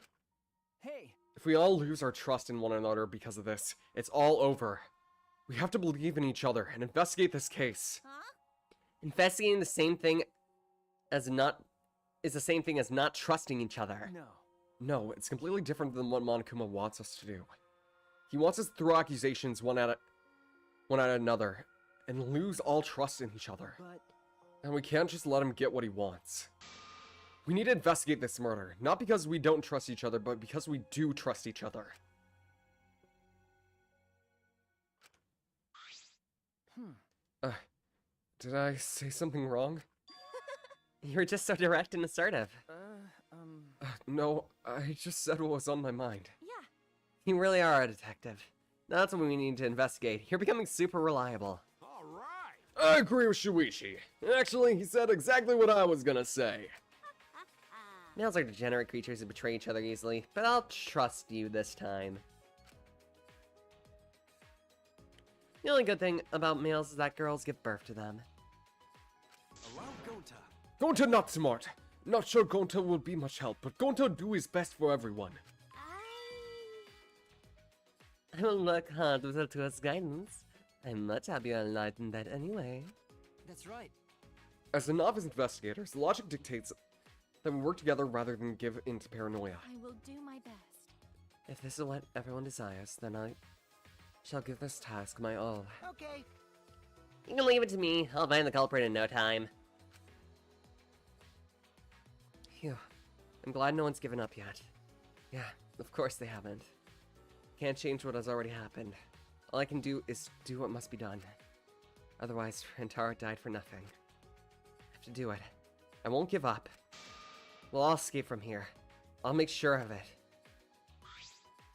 Hey! If we all lose our trust in one another because of this, it's all over. We have to believe in each other and investigate this case. Investigating the same thing as not trusting each other. No. No, it's completely different than what Monokuma wants us to do. He wants us to throw accusations one at another and lose all trust in each other. But And we can't just let him get what he wants. We need to investigate this murder, not because we don't trust each other, but because we do trust each other. Did I say something wrong? You're just so direct and assertive. No, I just said what was on my mind. yeah. You really are a detective. That's what we need to investigate. You're becoming super reliable. All right! I agree with Shuichi. Actually, he said exactly what I was gonna say. Males are degenerate creatures who betray each other easily, but I'll trust you this time. The only good thing about males is that girls give birth to them. allow Gonta. Gonta not smart. Not sure Gonta will be much help, but Gonta do his best for everyone. I will work hard with Altua's guidance. I'm much happier enlightened that anyway. That's right. As a novice investigators, logic dictates that we work together rather than give in to paranoia. I will do my best. If this is what everyone desires, then I shall give this task my all. Okay. You can leave it to me. I'll find the culprit in no time. Phew. I'm glad no one's given up yet. Yeah, of course they haven't. Can't change what has already happened. All I can do is do what must be done. Otherwise, Rantaro died for nothing. I have to do it. I won't give up. We'll all escape from here. I'll make sure of it.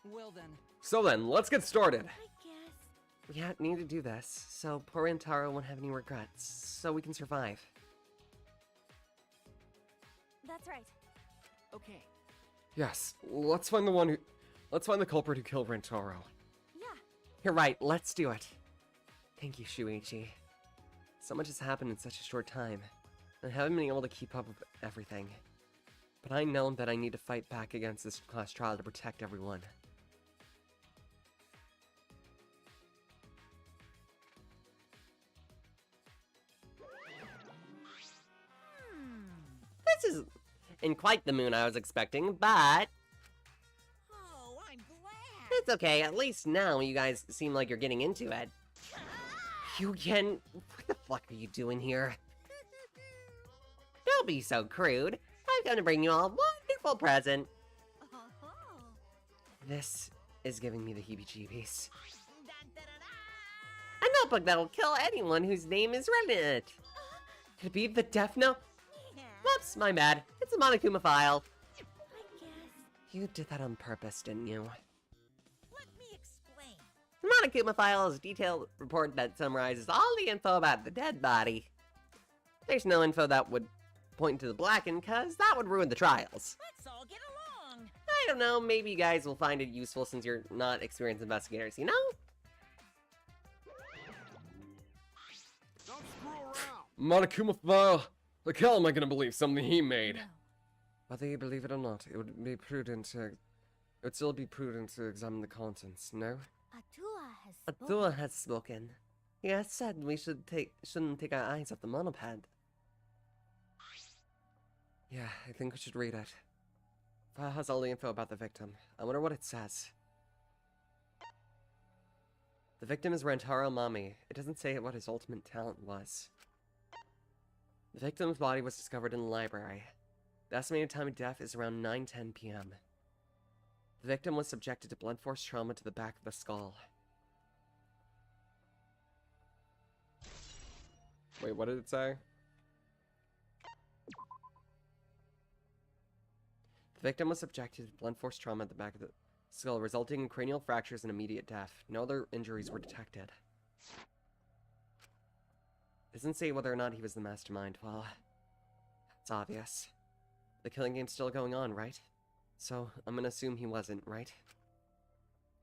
Well then. So then, let's get started. I guess. We need to do this, so poor Rantaro won't have any regrets, so we can survive. That's right. Okay. Yes, let's find the culprit who killed Rantaro. Yeah. You're right, let's do it. Thank you, Shuichi. So much has happened in such a short time. I haven't been able to keep up with everything. But I know that I need to fight back against this class trial to protect everyone. this isn't quite the moon I was expecting, but Oh, I'm glad. it's okay. At least now you guys seem like you're getting into it. You can... What the fuck are you doing here? Don't be so crude. I've come to bring you all a wonderful present. Oh. This is giving me the heebie-jeebies. Dun, dun, dun, A notebook that'll kill anyone whose name is written in it. Could it be the Death Note? dun. Whoops, my bad. It's a Monokuma file. I guess. You did that on purpose, didn't you? Let me explain. The Monokuma file is a detailed report that summarizes all the info about the dead body. There's no info that would point to the Blacken, cause that would ruin the trials. Let's all get along. I don't know, maybe you guys will find it useful since you're not experienced investigators, you know? Don't screw around. Monokuma file. Like hell am I gonna believe something he made? No. Whether you believe it or not, it would still be prudent to examine the contents, no? Atua has spoken. Atua has spoken. He has said we shouldn't take our eyes off the monoped. Yeah, I think we should read it. File has all the info about the victim. I wonder what it says. The victim is Rantaro Mami. It doesn't say what his ultimate talent was. The victim's body was discovered in the library. The estimated time of death is around 9:10 p.m. The victim was subjected to blunt force trauma to the back of the skull. Wait, what did it say? The victim was subjected to blunt force trauma at the back of the skull, resulting in cranial fractures and immediate death. No other injuries were detected. It doesn't say whether or not he was the mastermind. Well, it's obvious. The killing game's still going on, right? So, I'm gonna assume he wasn't, right?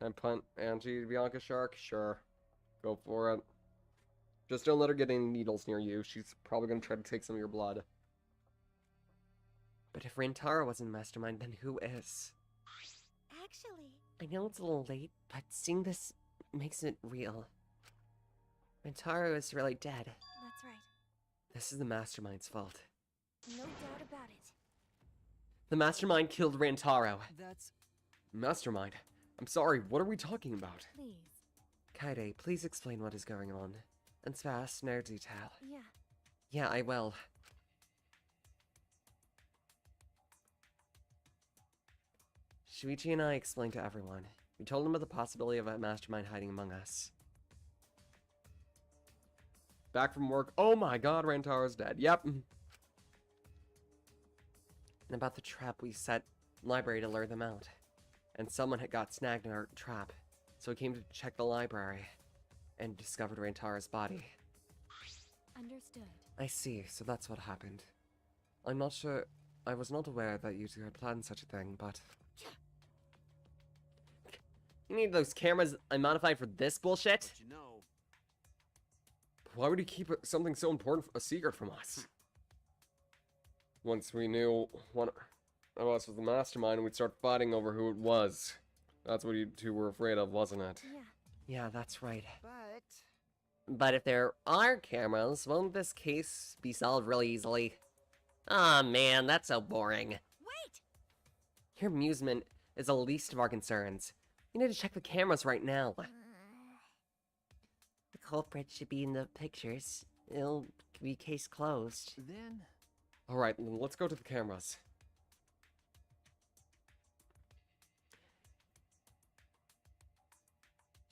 And punt Angie Bianca Shark? Sure. Go for it. Just don't let her get any needles near you. She's probably gonna try to take some of your blood. But if Rantaro wasn't the mastermind, then who is? Actually, I know it's a little late, but seeing this makes it real. Rantaro is really dead. that's right. This is the mastermind's fault. No doubt about it. The mastermind killed Rantaro. That's... Mastermind. I'm sorry, what are we talking about? Please. Kaede, please explain what is going on. And fast, no detail. Yeah. Yeah, I will. Shuichi and I explained to everyone. We told them of the possibility of a mastermind hiding among us. Back from work. Oh my god, Rantaro's dead. Yep. And about the trap we set in the library to lure them out. And someone had got snagged in our trap, so we came to check the library and discovered Rantaro's body. Understood. I see, so that's what happened. I'm not sure. I was not aware that you two had planned such a thing, but. You need those cameras I modified for this bullshit? You know, Why would he keep something so important a secret from us? Once we knew one of us was the mastermind, we'd start fighting over who it was. That's what you two were afraid of, wasn't it? Yeah. Yeah, that's right. But But if there are cameras, won't this case be solved really easily? Aw, man, that's so boring. wait. Your amusement is the least of our concerns. You need to check the cameras right now. The culprit should be in the pictures. It'll be case closed. Then... Alright, let's go to the cameras.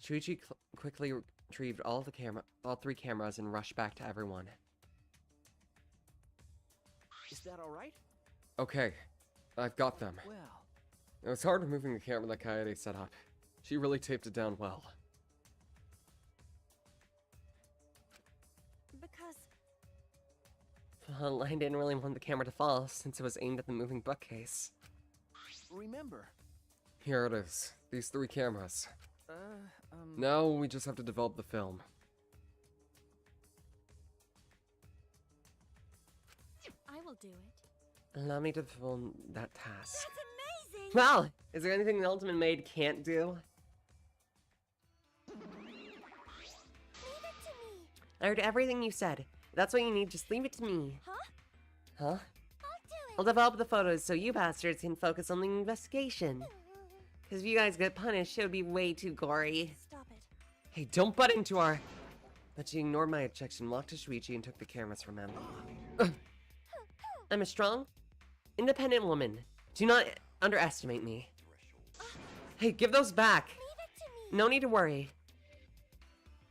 Shuichi quickly retrieved all three cameras and rushed back to everyone. Is that alright? Okay, I've got them. Well... It was hard removing the camera that Kaede set up. She really taped it down well. Because Well, I didn't really want the camera to fall since it was aimed at the moving bookcase. Remember... Here it is. These three cameras. Uh, Now we just have to develop the film. I will do it. Allow me to perform that task. That's amazing! Well, is there anything the Ultimate Maid can't do? Leave it to me! I heard everything you said. If that's what you need, just leave it to me. Huh? Huh? I'll do I'll develop the photos so you bastards can focus on the investigation. Because if you guys get punished, it would be way too gory. Stop it. Hey, don't butt into our... But she ignored my objection, walked to Shuichi, and took the cameras from him. I'm a strong, independent woman. Do not underestimate me. Hey, give those back. Leave it to me. No need to worry.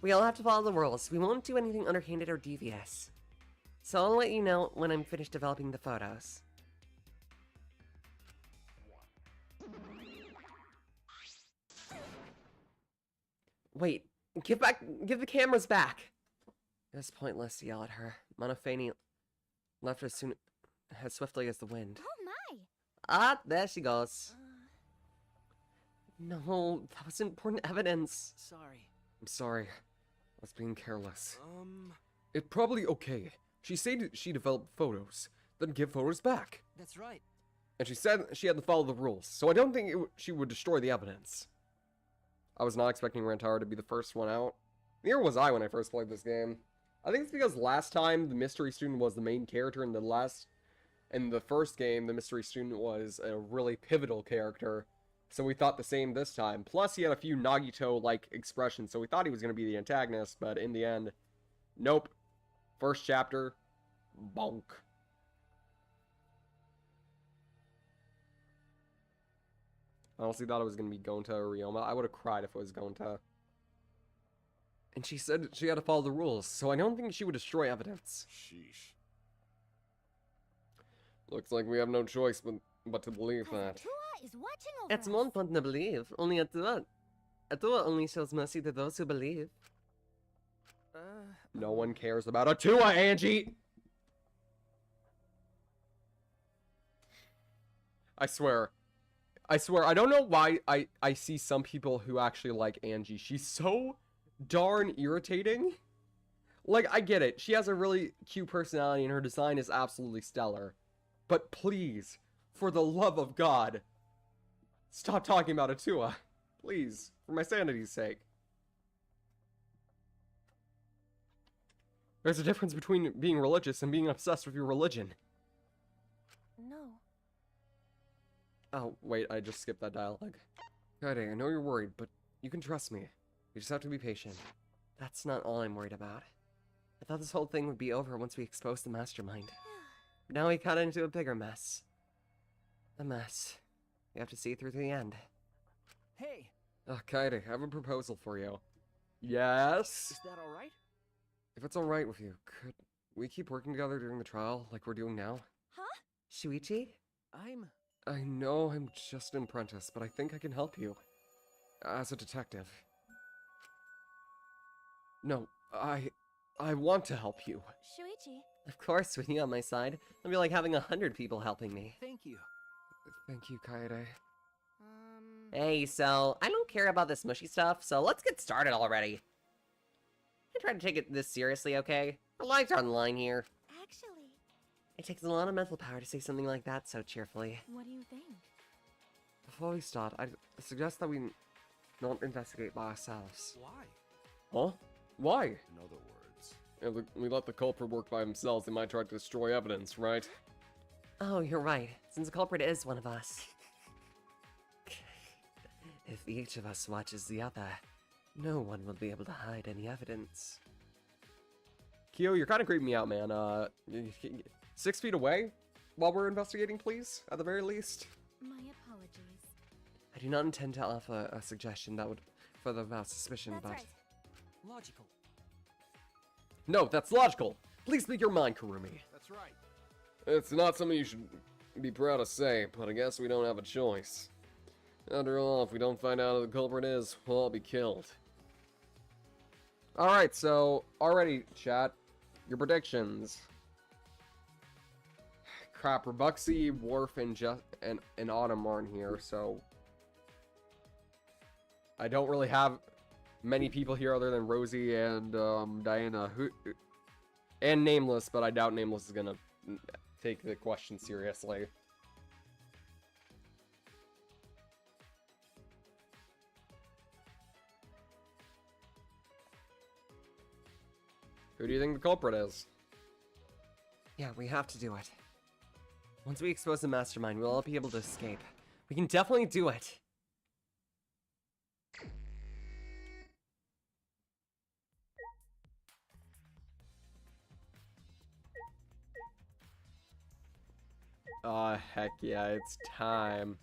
We all have to follow the rules. We won't do anything underhanded or devious. So I'll let you know when I'm finished developing the photos. Wait, give the cameras back! It was pointless to yell at her. Monofani left as swiftly as the wind. Oh my. Ah, there she goes. No, that was important evidence. Sorry. I'm sorry. I was being careless. It's probably okay. She said she developed photos, then give photos back. That's right. And she said she had to follow the rules, so I don't think she would destroy the evidence. I was not expecting Rantaro to be the first one out. Neither was I when I first played this game. I think it's because last time the mystery student was the main character, and in the first game, the mystery student was a really pivotal character. So we thought the same this time. Plus, he had a few Nagito-like expressions, so we thought he was going to be the antagonist, but in the end, nope. First chapter, bonk. I honestly thought it was going to be Gonta or Ryoma. I would have cried if it was Gonta. And she said she had to follow the rules, so I don't think she would destroy evidence. Sheesh. Looks like we have no choice but to believe that. Tua is watching over It's us. more important to believe. Only Atua only shows mercy to those who believe. No one cares about Atua, Angie! I swear, I don't know why I see some people who actually like Angie. She's so darn irritating. Like, I get it. She has a really cute personality and her design is absolutely stellar. But please, for the love of God, stop talking about Atua. Please, for my sanity's sake. There's a difference between being religious and being obsessed with your religion. No. Oh, wait, I just skipped that dialogue. Kaede, I know you're worried, but you can trust me. You just have to be patient. That's not all I'm worried about. I thought this whole thing would be over once we exposed the mastermind. Now we got into a bigger mess. A mess. You have to see it through to the end. Hey, Kaede, I have a proposal for you. Yes? is that all right? If it's alright with you, could we keep working together during the trial, like we're doing now? Huh? Shuichi? I know I'm just an apprentice, but I think I can help you. As a detective. No, I want to help you. Shuichi. Of course, with you on my side, it'll be like having 100 people helping me. Thank you. Thank you, Kaede. Hey, so, I don't care about this mushy stuff, so let's get started already. I try to take it this seriously, okay? Our lives are on the line here. Actually, It takes a lot of mental power to say something like that so cheerfully. what do you think? Before we start, I suggest that we not investigate by ourselves. Why? Huh? Why? In other words, If we let the culprit work by themselves, they might try to destroy evidence, right? Oh, you're right, since the culprit is one of us. If each of us watches the other, no one will be able to hide any evidence. Kyo, you're kind of creeping me out, man. 6 feet away while we're investigating, please, at the very least. My apologies. I do not intend to offer a suggestion that would further arouse suspicion, That's but... right. Logical. No, that's logical. Please speak your mind, Kurumi. that's right. It's not something you should be proud to say, but I guess we don't have a choice. After all, if we don't find out who the culprit is, we'll all be killed. Alright, so, already, chat, your predictions. Crap, Rabuxy, Worf, and Autumn aren't here, so... I don't really have many people here other than Rosie and Diana, and Nameless, but I doubt Nameless is gonna take the question seriously. Who do you think the culprit is? Yeah, we have to do it. Once we expose the mastermind, we'll all be able to escape. We can definitely do it. Heck yeah, it's time.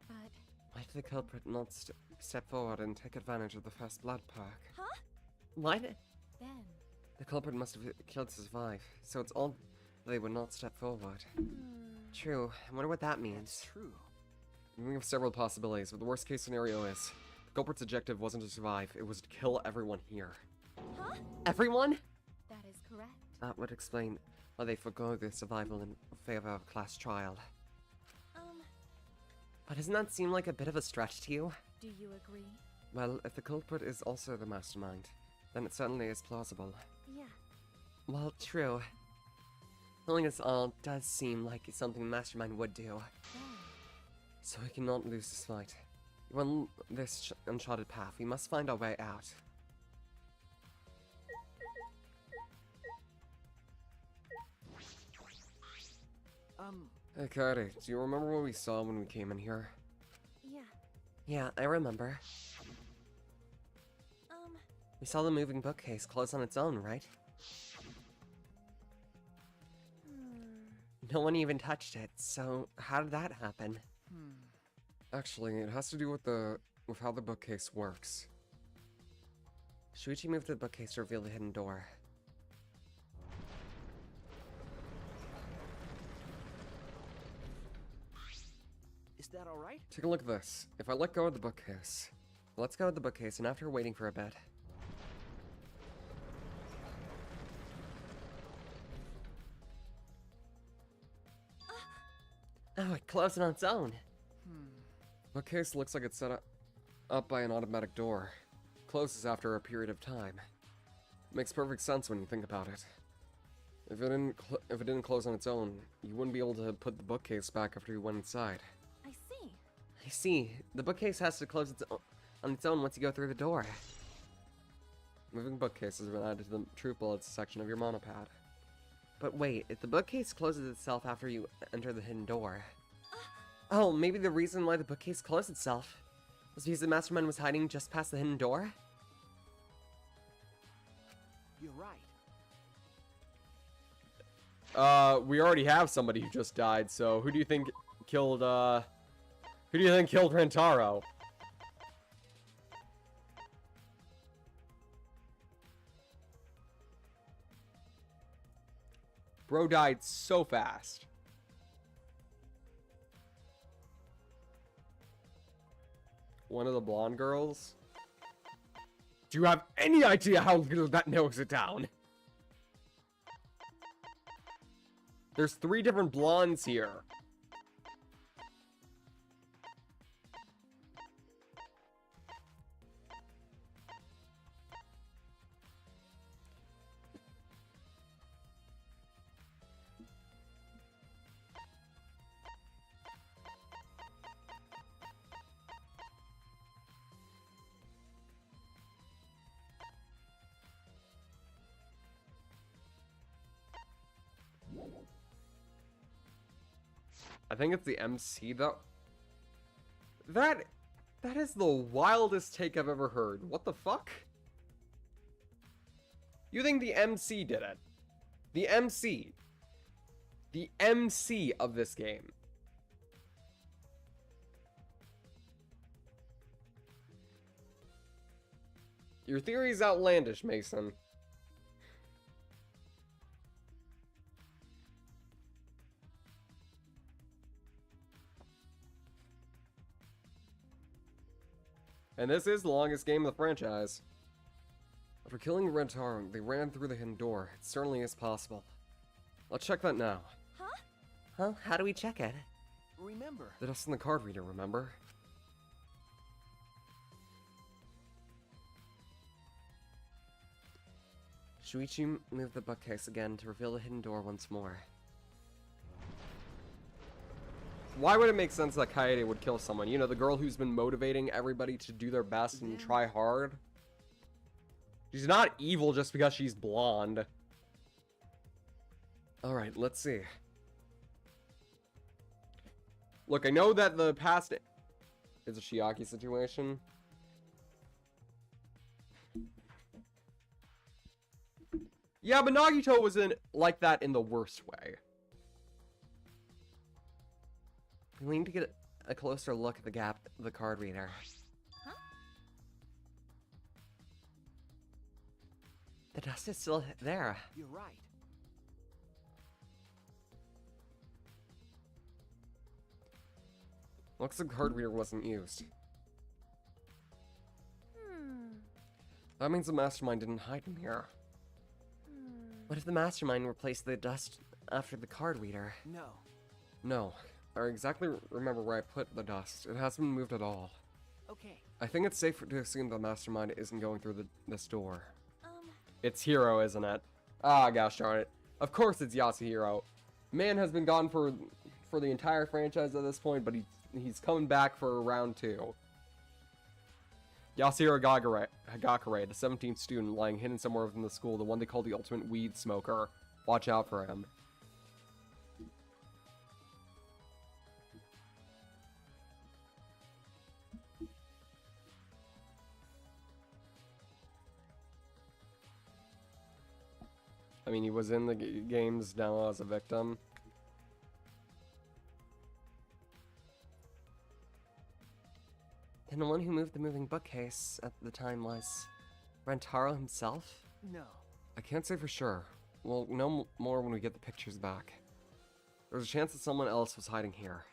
But, Why did the culprit not step forward and take advantage of the first blood perk? huh? Why? Ben. The culprit must have killed to survive, so it's odd they would not step forward. True. I wonder what that means. True. We have several possibilities, but the worst case scenario is the culprit's objective wasn't to survive, it was to kill everyone here. Huh? Everyone? That is correct. That would explain why they forgo their survival in favor of class trial. But doesn't that seem like a bit of a stretch to you? Do you agree? Well, if the culprit is also the mastermind, then it certainly is plausible. Yeah. Well, true. Killing us all does seem like something the mastermind would do. Ben. So we cannot lose this fight. We're on this uncharted path. We must find our way out. Um, Hey, Cody, do you remember what we saw when we came in here? Yeah. Yeah, I remember. We saw the moving bookcase close on its own, right? No one even touched it, so how did that happen? Actually, it has to do with how the bookcase works. Shuichi moved the bookcase to reveal the hidden door. is that all right? Take a look at this. If I let go of the bookcase, Let's go to the bookcase, and after waiting for a bit... Oh, it closed on its own. bookcase looks like it's set up by an automatic door. Closes after a period of time. Makes perfect sense when you think about it. If it didn't close on its own, you wouldn't be able to put the bookcase back after you went inside. I see. I see. The bookcase has to close on its own once you go through the door. Moving bookcases have been added to the truth bullets section of your monopad. But wait, if the bookcase closes itself after you enter the hidden door... Oh, maybe the reason why the bookcase closed itself was because the mastermind was hiding just past the hidden door? You're right. We already have somebody who just died, so who do you think killed Rentaro? Bro died so fast. One of the blonde girls? Do you have any idea how little that narrows it down? There's 3 different blondes here. I think it's the MC though. That is the wildest take I've ever heard. What the fuck? You think the MC did it? The MC. The MC of this game. Your theory is outlandish, Mason. And this is the longest game of the franchise. After killing Rentaro, they ran through the hidden door. It certainly is possible. Let's check that now. Huh? How do we check it? Remember, The dust in the card reader, remember? Shuichi moved the bookcase again to reveal the hidden door once more. Why would it make sense that Kaede would kill someone? You know, the girl who's been motivating everybody to do their best and try hard. She's not evil just because she's blonde. Alright, let's see. Look, I know that the past is a Shiaki situation. Yeah, but Nagito wasn't like that in the worst way. We need to get a closer look at the card reader. Huh? The dust is still there. You're right. Looks like the card reader wasn't used. That means the mastermind didn't hide him here. What if the mastermind replaced the dust after the card reader? No. No, I exactly remember where I put the dust. It hasn't been moved at all. Okay. I think it's safe to assume the mastermind isn't going through this door. It's Hiro, isn't it? Ah, gosh darn it. Of course it's Yasuhiro. Man has been gone for the entire franchise at this point, but he's coming back for round 2. Yasuhiro Hagakure, the 17th student lying hidden somewhere within the school, the one they call the ultimate weed smoker. Watch out for him. I mean, he was in the games now as a victim. And the one who moved the moving bookcase at the time was Rentaro himself? No. I can't say for sure. We'll know more when we get the pictures back. There's a chance that someone else was hiding here.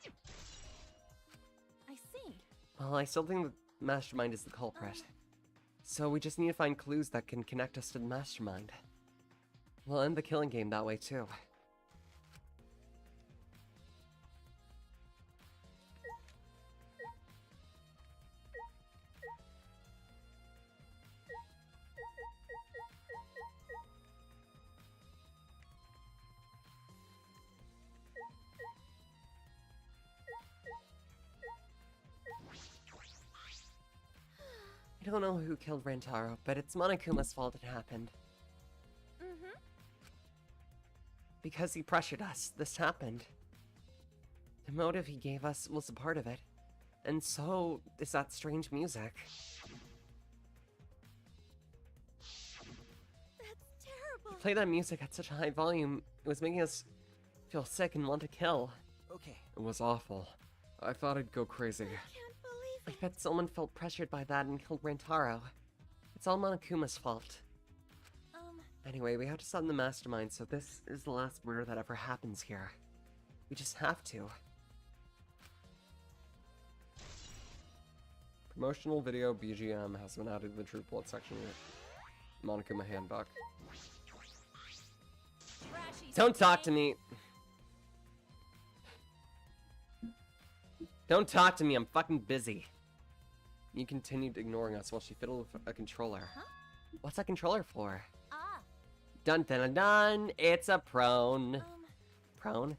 I see. Well, I still think the mastermind is the culprit. So we just need to find clues that can connect us to the mastermind. We'll end the killing game that way too. I don't know who killed Rentaro, but it's Monokuma's fault it happened. Because he pressured us, this happened. The motive he gave us was a part of it. And so is that strange music. That's terrible. He played that music at such a high volume, it was making us feel sick and want to kill. Okay. It was awful. I thought I'd go crazy. I can't believe I it. bet someone felt pressured by that and killed Rentaro. It's all Monokuma's fault. Anyway, we have to stop the mastermind, so this is the last murder that ever happens here. We just have to. Promotional video BGM has been added to the True Blood section of Monokuma Handbook. Trashy Don't talk to stain. me! Don't talk to me, I'm fucking busy. You continued ignoring us while she fiddled with a controller. What's that controller for? Ah, Dun dun dun dun! It's a prone. Prone?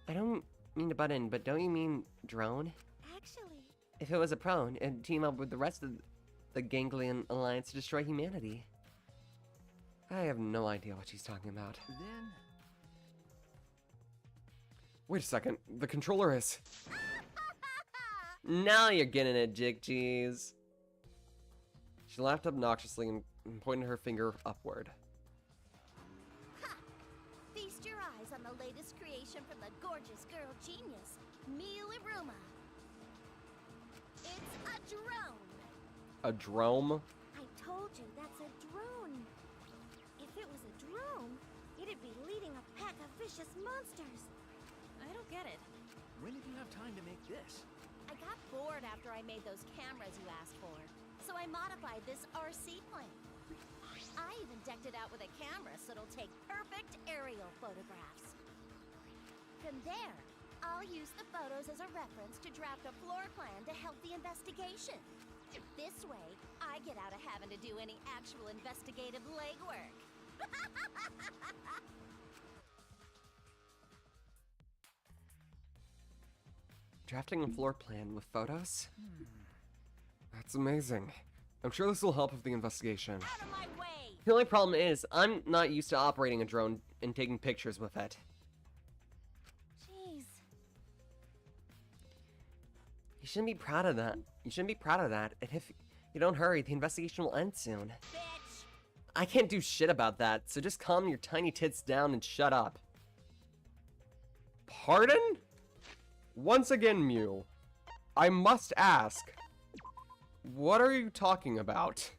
I don't mean to butt in, but don't you mean drone? Actually, If it was a prone, it'd team up with the rest of the Ganglion Alliance to destroy humanity. I have no idea what she's talking about. Then Wait a second, the controller is... Now you're getting it, Jig Cheese. She laughed obnoxiously and pointed her finger upward. feast your eyes on the latest creation from the gorgeous girl genius, Miiruma. It's a drone. A drome? I told you that's a drone. If it was a drone, it'd be leading a pack of vicious monsters. I don't get it. when did you have time to make this? I got bored after I made those cameras you asked for, so I modified this RC plane. I even decked it out with a camera so it'll take perfect aerial photographs. From there, I'll use the photos as a reference to draft a floor plan to help the investigation. This way, I get out of having to do any actual investigative legwork. Drafting a floor plan with photos? That's amazing. I'm sure this will help with the investigation. Out of my way! The only problem is, I'm not used to operating a drone and taking pictures with it. Jeez. You shouldn't be proud of that. You shouldn't be proud of that. And if you don't hurry, the investigation will end soon. Bitch! I can't do shit about that, so just calm your tiny tits down and shut up. Pardon? Once again, Mew, I must ask, what are you talking about?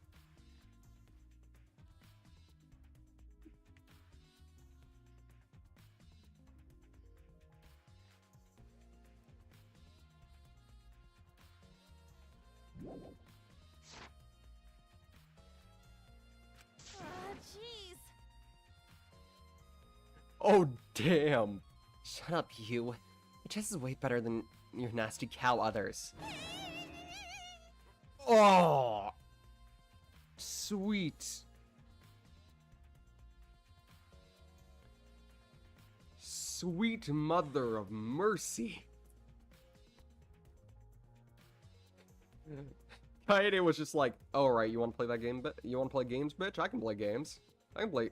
Jeez. Oh, damn. Shut up, you. Your chest is way better than your nasty cow others. Oh, sweet. Sweet mother of mercy. Kaede was just like, oh, right, you want to play that game? You want to play games, bitch? I can play games. I can play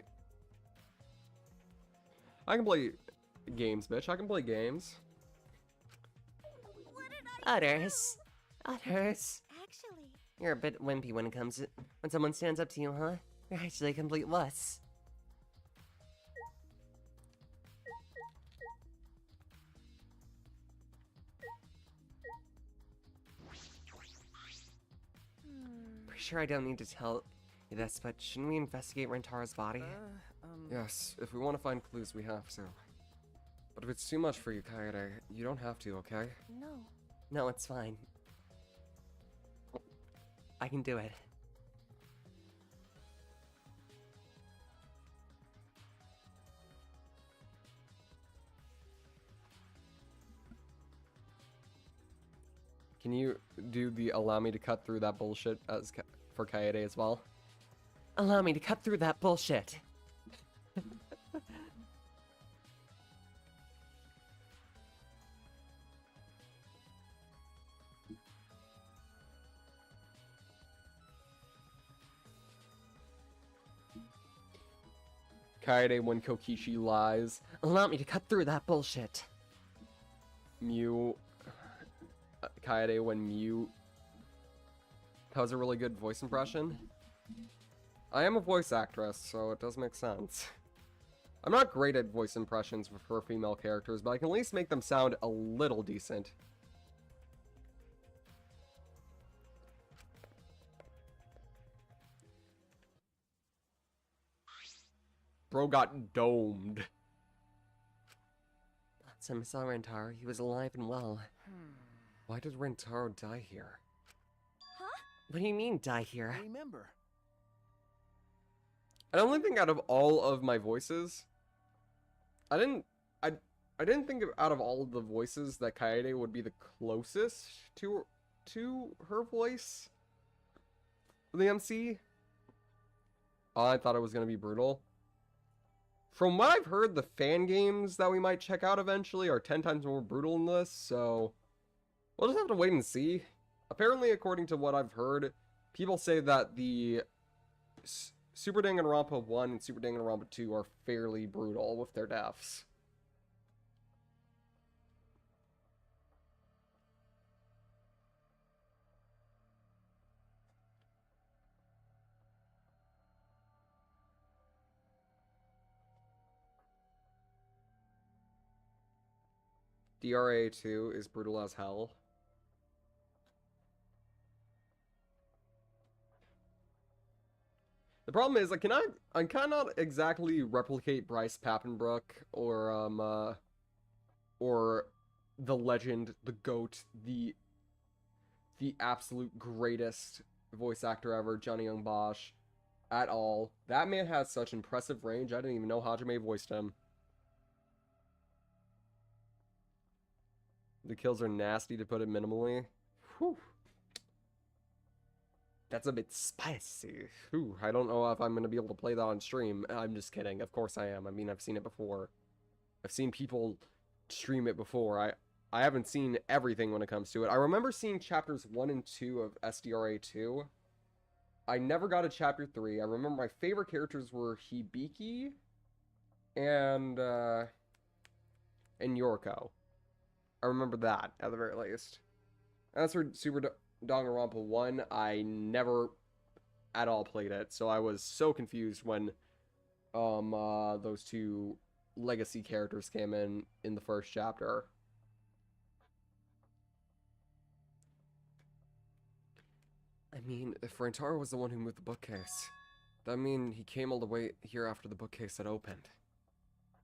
games, bitch. I can play games. What did I Others. Others. Actually, You're a bit wimpy when it comes to when someone stands up to you, huh? You're actually a complete wuss. Pretty sure I don't need to tell you this, but shouldn't we investigate Rentaro's body? Yes, if we want to find clues, we have to. But if it's too much for you, Kaede, you don't have to, okay? No. No, it's fine. I can do it. Can you do the allow me to cut through that bullshit for Kaede as well? Allow me to cut through that bullshit. Kaede when Kokishi lies. Allow me to cut through that bullshit. Mew. Kaede when Mew. That was a really good voice impression. I am a voice actress, so it does make sense. I'm not great at voice impressions for female characters, but I can at least make them sound a little decent. Bro got domed. Last time I saw Rentaro, he was alive and well. Why did Rentaro die here? What do you mean, die here? Remember. I don't think out of all of my voices, I didn't think out of all of the voices that Kaede would be the closest to her voice. The MC. I thought it was gonna be brutal. From what I've heard, the fan games that we might check out eventually are 10 times more brutal than this, so we'll just have to wait and see. Apparently, according to what I've heard, people say that the Super Danganronpa 1 and Super Danganronpa 2 are fairly brutal with their deaths. DRA 2 is brutal as hell. The problem is, I cannot exactly replicate Bryce Papenbrook or the legend, the GOAT, the absolute greatest voice actor ever, Johnny Young Bosch, at all. That man has such impressive range, I didn't even know Hajime voiced him. The kills are nasty, to put it minimally. Whew. That's a bit spicy. Whew, I don't know if I'm going to be able to play that on stream. I'm just kidding. Of course I am. I mean, I've seen it before. I've seen people stream it before. I haven't seen everything when it comes to it. I remember seeing chapters 1 and 2 of SDRA 2. I never got a chapter 3. I remember my favorite characters were Hibiki and Yorko. I remember that, at the very least. As for Danganronpa 1, I never at all played it, so I was so confused when those two legacy characters came in the first chapter. I mean, if Rantaro was the one who moved the bookcase, that mean he came all the way here after the bookcase had opened.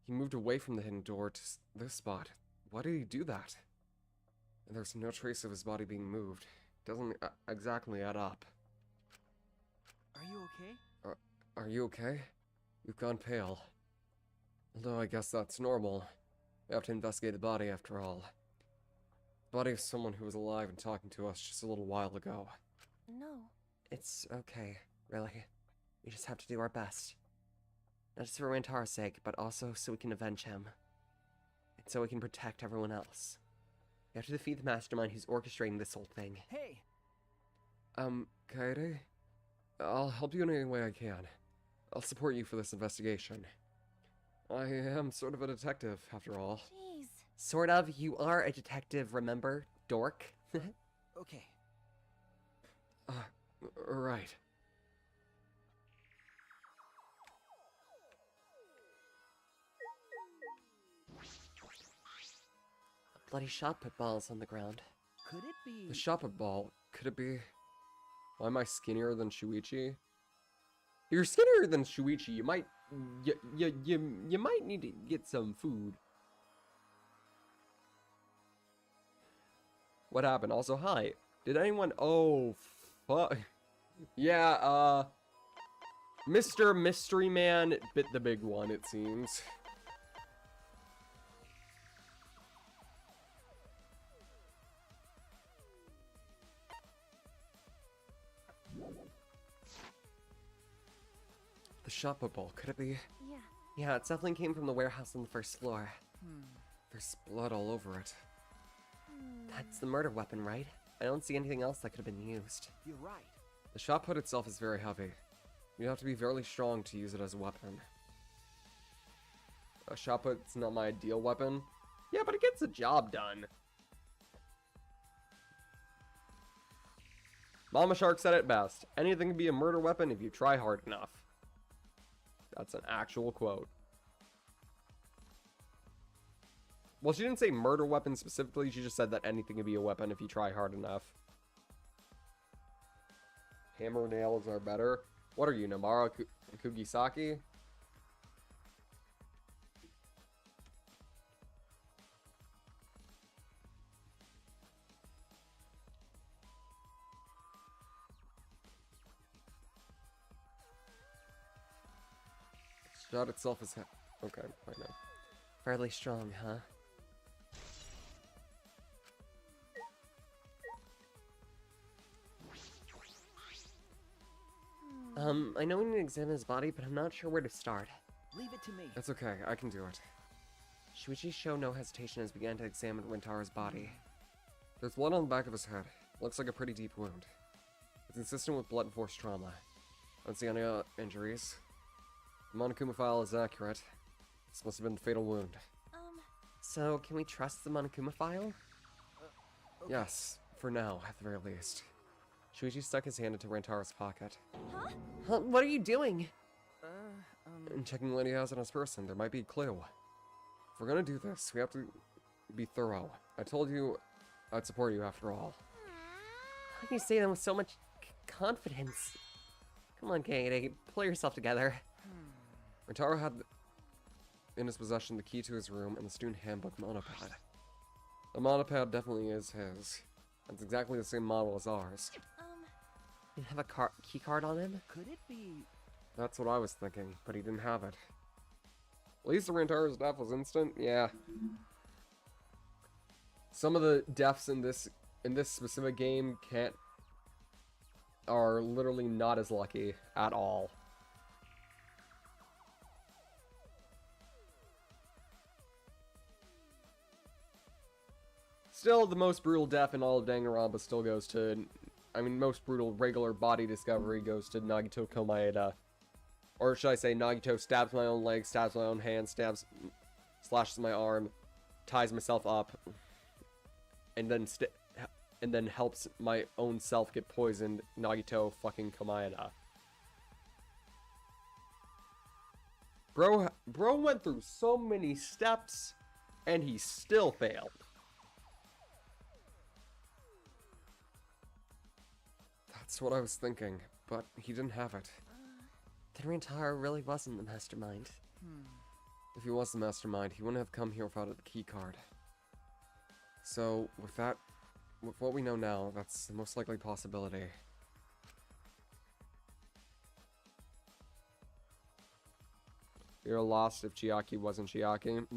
He moved away from the hidden door to this spot. Why did he do that? And there's no trace of his body being moved. Doesn't exactly add up. Are you okay? Are you okay? You've gone pale. Although I guess that's normal. We have to investigate the body after all. The body of someone who was alive and talking to us just a little while ago. No. It's okay, really. We just have to do our best. Not just for Rantaro's sake, but also so we can avenge him. And so we can protect everyone else. We have to defeat the mastermind who's orchestrating this whole thing. Hey! Kaede? I'll help you in any way I can. I'll support you for this investigation. I am sort of a detective, after all. Jeez. Sort of. You are a detective, remember? Dork. Okay. Right. A bloody shot put balls on the ground. Could it be... The shot put ball. Could it be... Why am I skinnier than Shuichi? If you're skinnier than Shuichi, you might... You might need to get some food. What happened? Also, hi. Did anyone... Oh, fuck. Yeah, Mr. Mystery Man bit the big one, it seems. The shot put ball, could it be? Yeah. Yeah, it definitely came from the warehouse on the first floor. There's blood all over it. That's the murder weapon, right? I don't see anything else that could have been used. You're right. The shot put itself is very heavy. You have to be very strong to use it as a weapon. A shot put's not my ideal weapon. Yeah, but it gets the job done. Mama Shark said it best. Anything can be a murder weapon if you try hard enough. That's an actual quote. Well, she didn't say murder weapon specifically. She just said that anything can be a weapon if you try hard enough. Hammer nails are better. What are you, Namara Kugisaki? Shot itself is... Okay, I know. Fairly strong, huh? I know we need to examine his body, but I'm not sure where to start. Leave it to me. That's okay, I can do it. Shuichi showed no hesitation as began to examine Rentaro's body. There's blood on the back of his head. Looks like a pretty deep wound. It's consistent with blood and force trauma. I don't see any injuries. The Monokuma file is accurate. This must have been a fatal wound. So, can we trust the Monokuma file? Okay. Yes, for now, at the very least. Shuichi stuck his hand into Rantaro's pocket. Huh? What are you doing? And checking what he has on his person, there might be a clue. If we're gonna do this, we have to be thorough. I told you I'd support you after all. How can you say that with so much confidence? Come on, Kaede, pull yourself together. Rantaro had in his possession the key to his room and the student handbook monopad. The monopad definitely is his. It's exactly the same model as ours. You have a key card on him? Could it be... That's what I was thinking, but he didn't have it. At least the Rantaro's death was instant, yeah. Some of the deaths in this specific game are literally not as lucky at all. Still, the most brutal death in all of Danganronpa still goes to... I mean, most brutal regular body discovery goes to Nagito Komaeda. Or should I say, Nagito stabs my own leg, stabs my own hand, slashes my arm, ties myself up, and then helps my own self get poisoned. Nagito fucking Komaeda. Bro went through so many steps, and he still failed. That's what I was thinking, but he didn't have it. Then Rantaro really wasn't the mastermind. If he was the mastermind, he wouldn't have come here without a key card. So, with what we know now, that's the most likely possibility. You're lost if Chiaki wasn't Chiaki.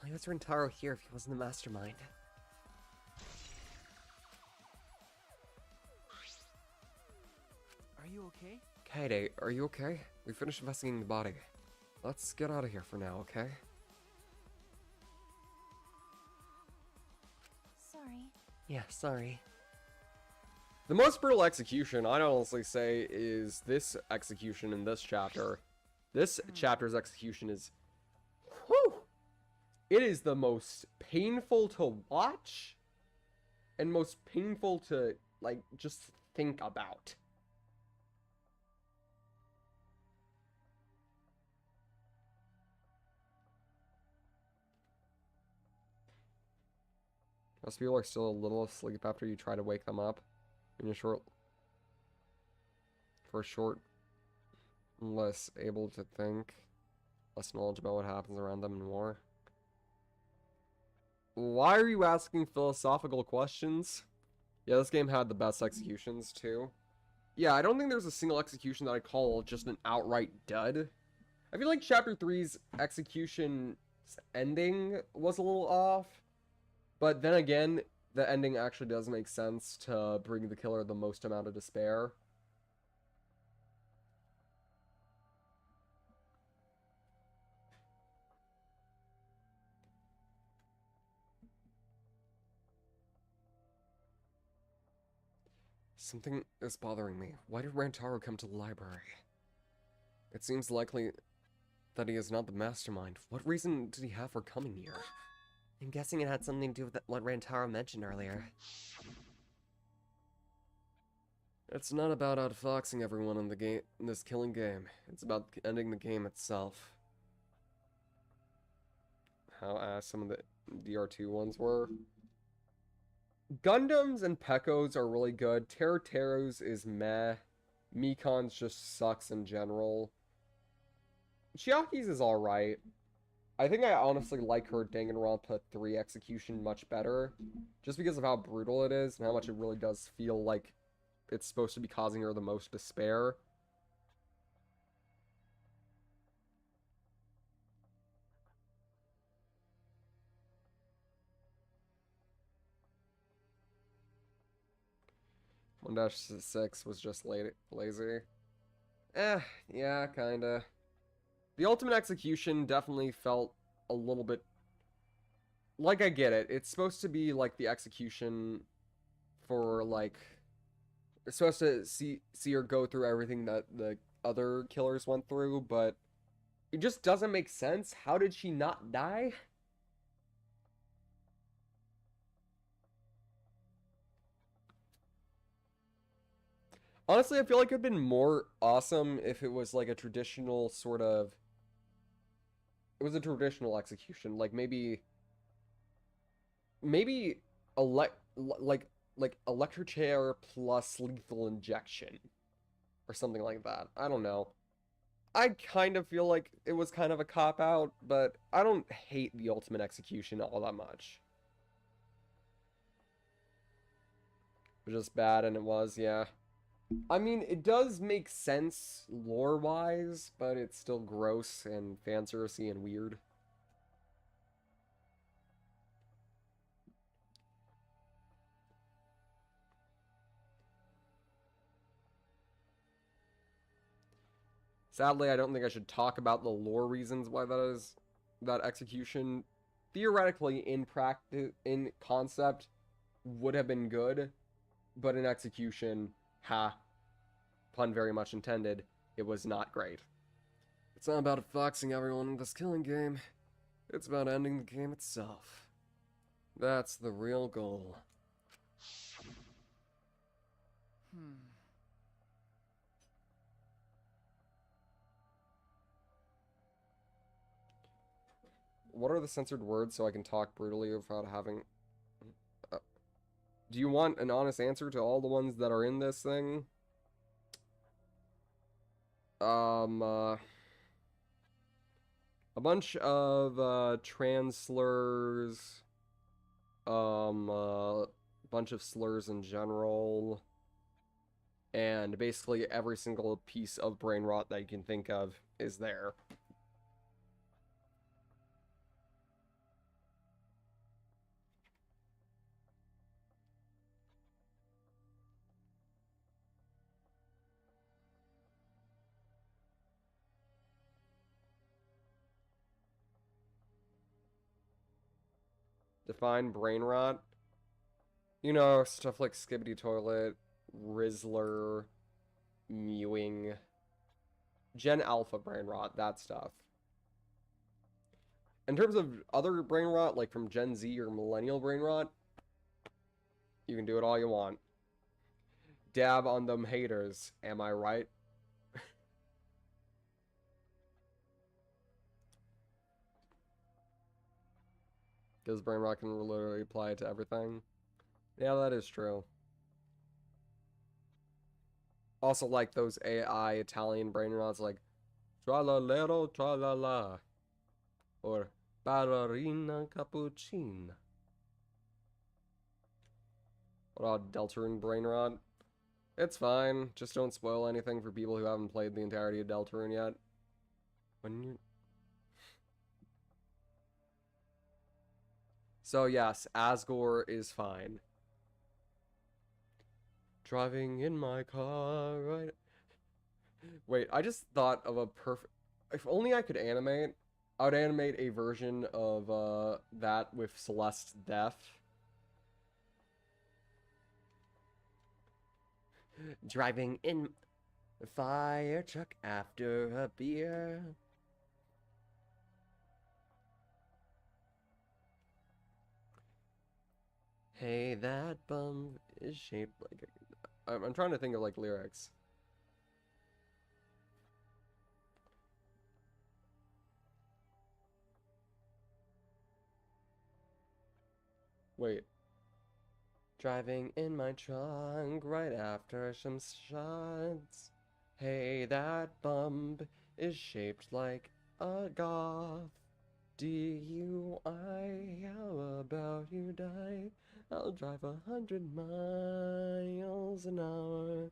Why was Rantaro here if he wasn't the mastermind? Are you okay? Kaede, are you okay? We finished investigating the body. Let's get out of here for now, okay? Sorry. Yeah, sorry. The most brutal execution, I'd honestly say, is this execution in this chapter. This chapter's execution is... Whew! It is the most painful to watch, and most painful to, like, just think about. Most people are still a little asleep after you try to wake them up. For a short, less able to think, less knowledge about what happens around them and more. Why are you asking philosophical questions? Yeah, this game had the best executions too. Yeah, I don't think there's a single execution that I call just an outright dud. I feel like Chapter 3's execution ending was a little off. But then again, the ending actually does make sense to bring the killer the most amount of despair. Something is bothering me. Why did Rantaro come to the library? It seems likely that he is not the mastermind. What reason did he have for coming here? I'm guessing it had something to do with what Rantaro mentioned earlier. It's not about outfoxing everyone in the game, in this killing game. It's about ending the game itself. How ass some of the DR2 ones were. Gundams and Pekos are really good. Teruteru's is meh. Mikon's just sucks in general. Chiaki's is alright. I think I honestly like her Danganronpa 3 execution much better. Just because of how brutal it is and how much it really does feel like it's supposed to be causing her the most despair. -6 was just lazy. Yeah, kinda. The ultimate execution definitely felt a little bit... Like, I get it. It's supposed to be, like, the execution for, like... It's supposed to see her go through everything that the other killers went through, but... It just doesn't make sense. How did she not die? Honestly, I feel like it would have been more awesome if it was, like, a traditional sort of... It was a traditional execution, like maybe electric chair plus lethal injection or something like that. I don't know. I kind of feel like it was kind of a cop out, but I don't hate the ultimate execution all that much. It was just bad, and it was, yeah. I mean, it does make sense lore-wise, but it's still gross and fanservice and weird. Sadly, I don't think I should talk about the lore reasons why that is. that execution, theoretically, in practice, in concept, would have been good, but in execution, pun very much intended, it was not great. It's not about foxing everyone in this killing game. It's about ending the game itself. That's the real goal. What are the censored words so I can talk brutally without having... do you want an honest answer to all the ones that are in this thing? A bunch of trans slurs, a bunch of slurs in general, and basically every single piece of brain rot that you can think of is there. Define brain rot. You know, stuff like Skibbity Toilet, Rizzler, Mewing, Gen Alpha brain rot, that stuff. In terms of other brain rot, like from Gen Z or Millennial brain rot, you can do it all you want. Dab on them haters, am I right? Because brain rot can literally apply to everything. Yeah, that is true. Also, like those AI Italian brain rots, like tra-la-lero, tra-la-la, or ballerina cappuccina. What about Deltarune brain rot? It's fine. Just don't spoil anything for people who haven't played the entirety of Deltarune yet. When you... So yes, Asgore is fine. Driving in my car, right? Wait, I just thought of a perfect... If only I could animate, I would animate a version of that with Celeste's death. Driving in a fire truck after a beer. Hey, that bum is shaped like a... I'm trying to think of, like, lyrics. Wait. Driving in my trunk right after some shots. Hey, that bump is shaped like a goth. DUI, how about you die? I'll drive 100 miles an hour.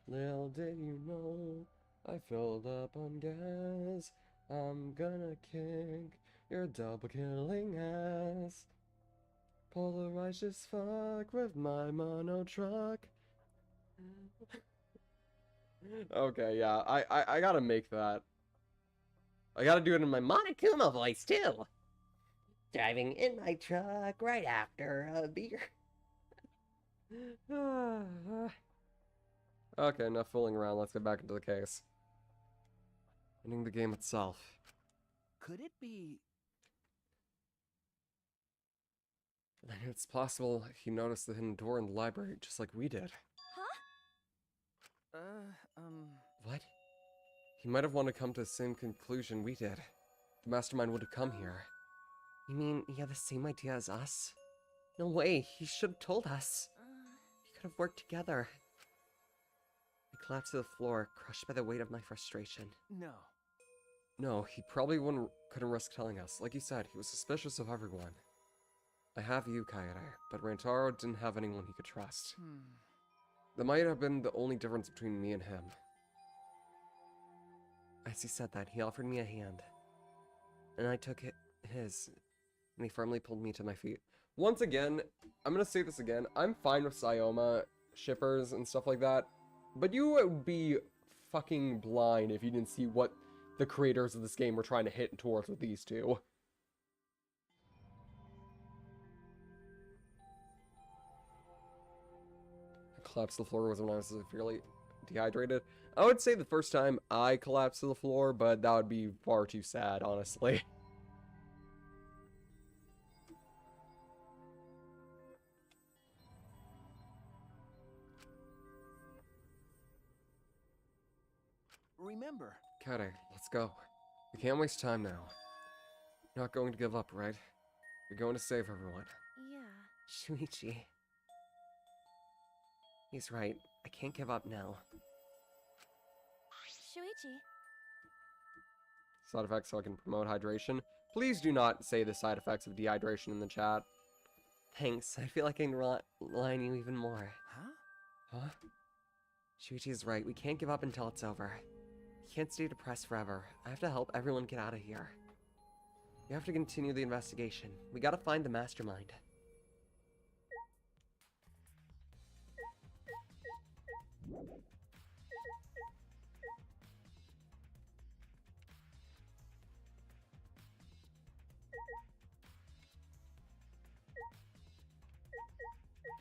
Little did you know, I filled up on gas. I'm gonna kick your double killing ass. Polarized as fuck with my mono truck. Okay, yeah, I gotta make that. I gotta do it in my Monokuma voice, too. Driving in my truck right after a beer. Okay, enough fooling around. Let's get back into the case. Ending the game itself. Could it be... It's possible he noticed the hidden door in the library, just like we did. Huh? What? He might have wanted to come to the same conclusion we did. The mastermind would have come here. You mean he had the same idea as us? No way, he should have told us. We could have worked together. I collapsed to the floor, crushed by the weight of my frustration. No. No, he probably couldn't risk telling us. Like you said, he was suspicious of everyone. I have you, Kaede, but Rantaro didn't have anyone he could trust. That might have been the only difference between me and him. As he said that, he offered me a hand. And I took his, and he firmly pulled me to my feet. Once again, I'm gonna say this again, I'm fine with Sayoma shippers and stuff like that, but you would be fucking blind if you didn't see what the creators of this game were trying to hit towards with these two. I collapsed to the floor was when I was severely dehydrated. I would say the first time I collapsed to the floor, but that would be far too sad, honestly. Remember, Kade, let's go. We can't waste time now. You're not going to give up, right? You're going to save everyone. Yeah. Shuichi. He's right. I can't give up now. Shuichi. Side effects so I can promote hydration. Please do not say the side effects of dehydration in the chat. Thanks. I feel like I can rely on you even more. huh? Huh? Shuichi's right. We can't give up until it's over. We can't stay depressed forever. I have to help everyone get out of here. We have to continue the investigation. We gotta find the mastermind.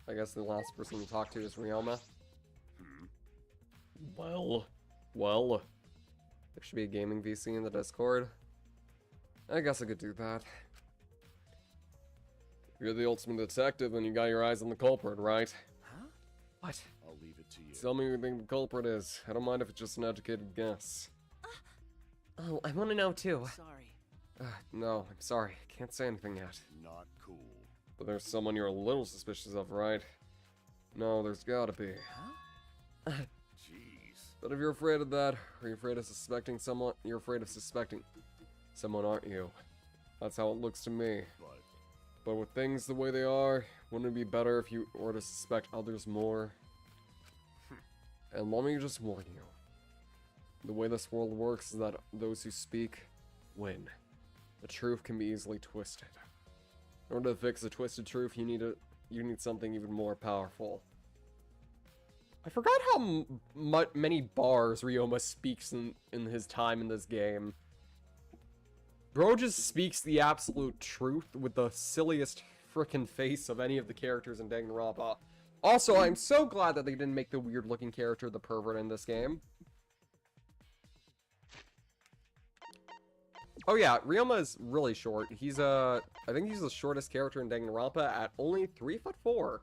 I guess the last person to talk to is Ryoma. Well. There should be a gaming VC in the Discord. I guess I could do that. You're the ultimate detective and you got your eyes on the culprit, right? Huh? What? I'll leave it to you. Tell me who you think the culprit is. I don't mind if it's just an educated guess. Oh, I want to know too. Sorry. No, I'm sorry. I can't say anything yet. Not cool. But there's someone you're a little suspicious of, right? No, there's gotta be. Huh? Jeez. But if you're afraid of that, or you're afraid of suspecting someone, you're afraid of suspecting someone, aren't you? That's how it looks to me. But with things the way they are, wouldn't it be better if you were to suspect others more? And let me just warn you. The way this world works is that those who speak win. The truth can be easily twisted. In order to fix a twisted truth, you need something even more powerful. I forgot how many bars Ryoma speaks in his time in this game. Bro just speaks the absolute truth with the silliest frickin' face of any of the characters in Danganronpa. Also, I'm so glad that they didn't make the weird-looking character the pervert in this game. Oh yeah, Ryoma is really short. He's I think he's the shortest character in Danganronpa at only 3'4".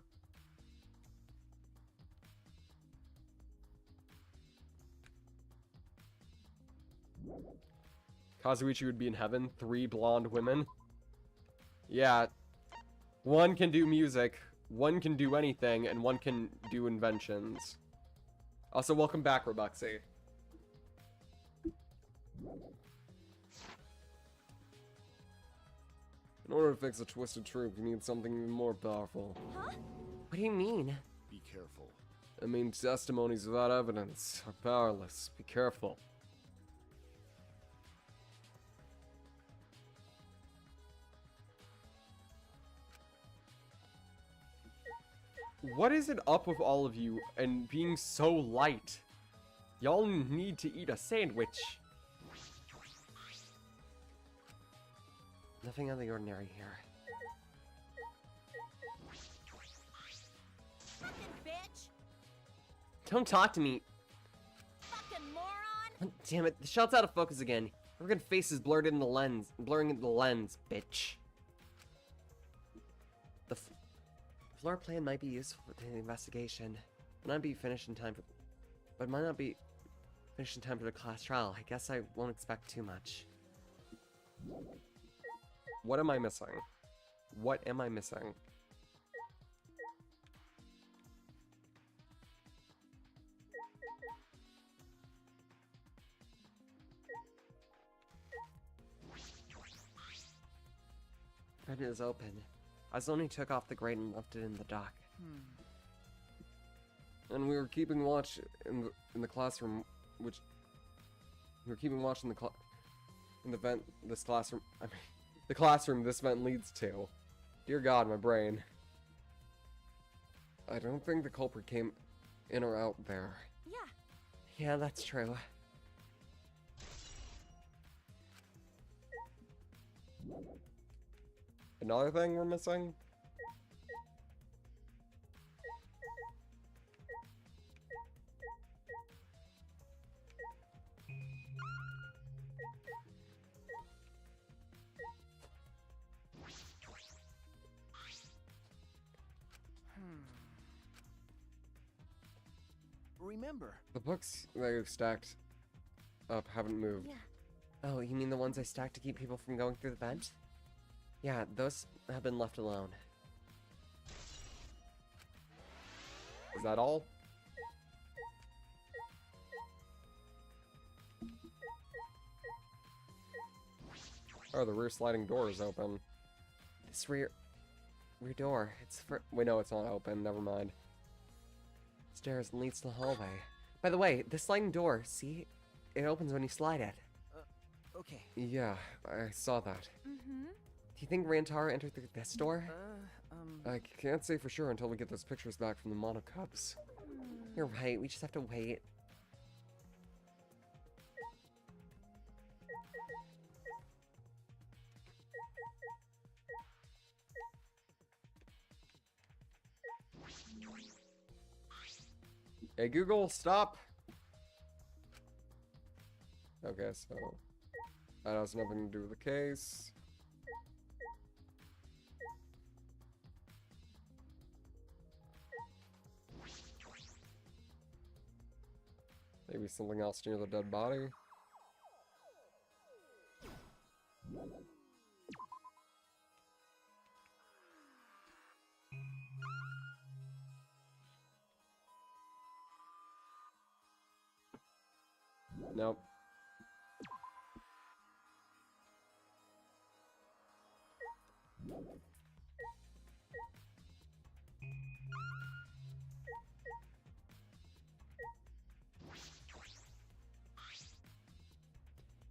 Kazuichi would be in heaven. 3 blonde women. Yeah. One can do music, one can do anything, and one can do inventions. Also, welcome back, Robuxy. In order to fix a twisted truth, you need something even more powerful. Huh? What do you mean? Be careful. I mean, testimonies without evidence are powerless. Be careful. What is it up with all of you and being so light? Y'all need to eat a sandwich. Nothing out of the ordinary here. Fucking bitch! Don't talk to me. Fucking moron! Damn it, the shot's out of focus again. Everyone's face is blurred in the lens, blurring in the lens, bitch. The floor plan might be useful for the investigation. Might not be finished in time for, but might not be finished in time for the class trial. I guess I won't expect too much. What am I missing? What am I missing? Front is open. Azoni took off the grate and left it in the dock. And we were keeping watch in the classroom, which we were keeping watch in the vent this classroom. I mean, the classroom this vent leads to. Dear God, my brain. I don't think the culprit came in or out there. Yeah. Yeah, that's true. Another thing we're missing? Remember, The books that you've stacked up haven't moved. Yeah. Oh, you mean the ones I stacked to keep people from going through the vent? Yeah, those have been left alone. Is that all? Oh, the rear sliding door is open. This rear door, it's for Wait, no, it's not open. Never mind. stairs and leads to the hallway. By the way, this sliding door, see? It opens when you slide it. okay. Yeah, I saw that. Mm-hmm. Do you think Rantaro entered through this door? I can't say for sure until we get those pictures back from the Mono Cubs. You're right, we just have to wait. Hey Google, stop! Okay, so that has nothing to do with the case. Maybe something else near the dead body. Nope.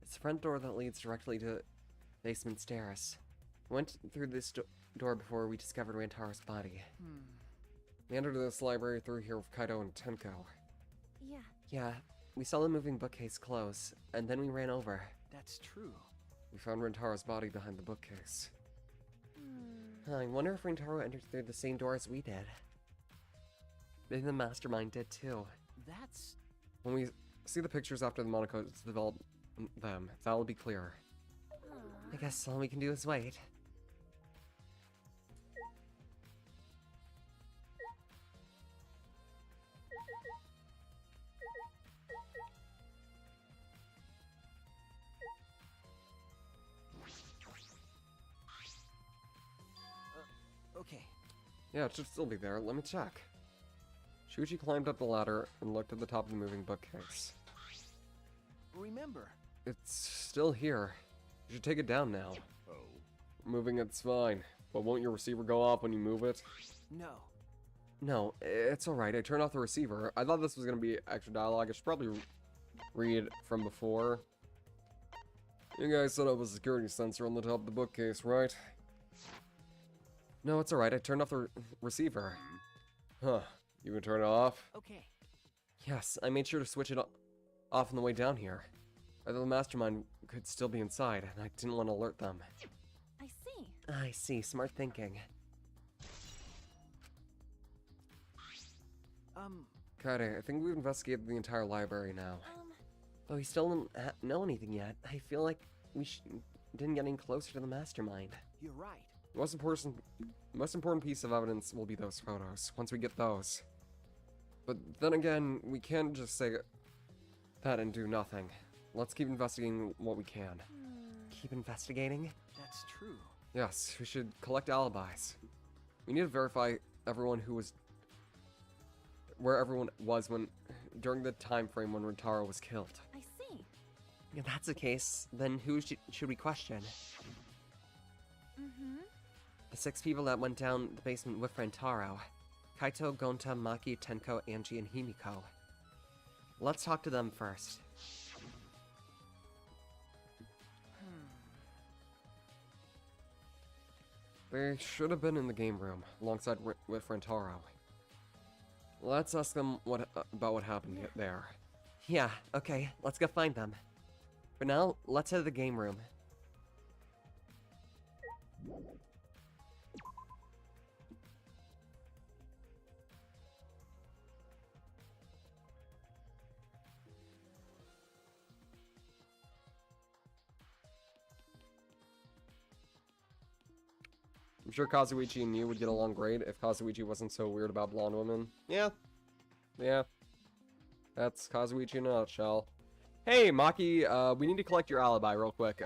It's the front door that leads directly to basement stairs. We went through this door before we discovered Rantaro's body. We entered this library through here with Kaido and Tenko. Yeah. Yeah, we saw the moving bookcase close, and then we ran over. That's true. We found Rentaro's body behind the bookcase. I wonder if Rantaro entered through the same door as we did. Maybe the mastermind did too. That's... When we see the pictures after the Monocos develop them, that'll be clearer. I guess all we can do is wait. okay. Yeah, it should still be there. Let me check. Shuichi climbed up the ladder and looked at the top of the moving bookcase. Remember, It's still here. You should take it down now. Oh, Moving it's fine, but won't your receiver go off when you move it? no. No, It's alright, I turned off the receiver. I thought this was gonna be extra dialogue. I should probably read from before. You guys set up a security sensor on the top of the bookcase, right? No, it's alright, I turned off the receiver. Huh, you can turn it off? Okay. yes, I made sure to switch it off on the way down here. I thought the mastermind could still be inside, and I didn't want to alert them. I see. I see, smart thinking. Kaede, I think we've investigated the entire library now. But we still don't know anything yet. I feel like we didn't get any closer to the mastermind. You're right. The most important piece of evidence will be those photos, once we get those. But then again, we can't just say that and do nothing. Let's keep investigating what we can. Keep investigating? That's true. Yes, we should collect alibis. We need to verify where everyone was during the time frame when Rintaro was killed. I see. If that's the case, then who should we question? Mm-hmm. The 6 people that went down the basement with Rentaro. Kaito, Gonta, Maki, Tenko, Angie, and Himiko. Let's talk to them first. They should have been in the game room, alongside with Rentaro. Let's ask them about what happened there. Yeah, okay, let's go find them. For now, let's head to the game room. I'm sure Kazuichi and you would get along great if Kazuichi wasn't so weird about blonde women. Yeah. Yeah. That's Kazuichi in a nutshell. Hey, Maki, we need to collect your alibi real quick.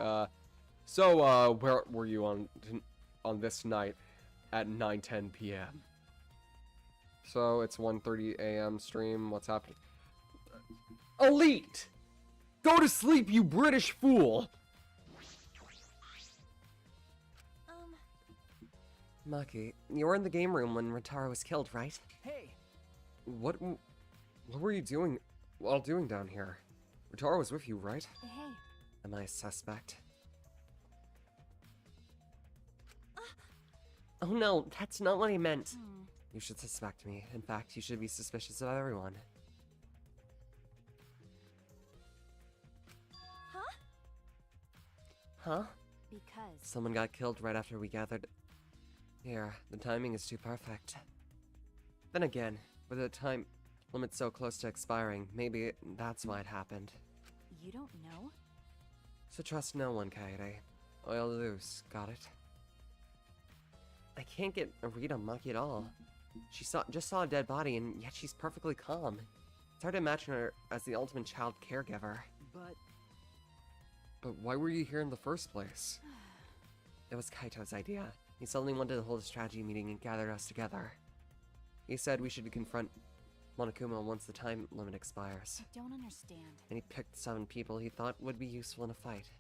So, where were you on this night at 9:10 p.m.? So, it's 1:30 a.m. stream. What's happening? Elite! Go to sleep, you British fool! Maki, you were in the game room when Rintaro was killed, right? Hey, What were you doing down here? Rintaro was with you, right? Hey. Am I a suspect? Oh no, that's not what I meant. You should suspect me. In fact, you should be suspicious of everyone. Huh? Because. Someone got killed right after we gathered here. The timing is too perfect. Then again, with the time limit so close to expiring, maybe that's why it happened. You don't know? So trust no one, Kaede. Oil loose, got it? I can't get a read on Maki at all. She just saw a dead body, and yet she's perfectly calm. It's hard to imagine her as the ultimate child caregiver. but Why were you here in the first place? It was Kaito's idea. He suddenly wanted to hold a strategy meeting and gather us together. He said we should confront Monokuma once the time limit expires. I don't understand. And he picked 7 people he thought would be useful in a fight.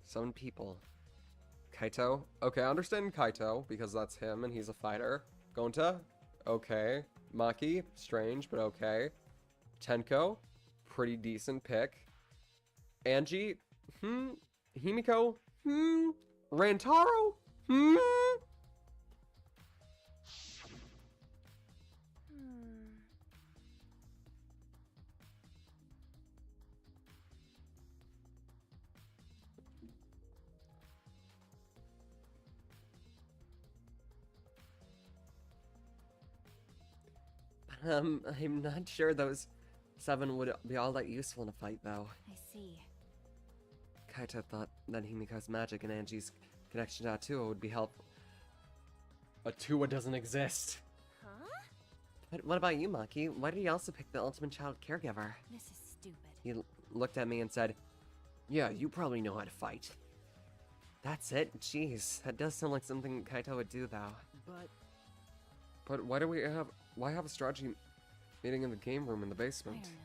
7 people. Kaito? Okay, I understand Kaito, because that's him and he's a fighter. Gonta? Okay. Maki? Strange, but okay. Tenko? Pretty decent pick. Angie? Himiko? Rantaro? I'm not sure those 7 would be all that useful in a fight, though. I see. Kaito thought that Himiko's magic and Angie's connection to Atua would be helpful. Atua doesn't exist. Huh? But what about you, Maki? Why did he also pick the ultimate child caregiver? This is stupid. He looked at me and said, "Yeah, you probably know how to fight." That's it? Jeez, that does sound like something Kaito would do, though. But why have a strategy meeting in the game room in the I basement? don't know.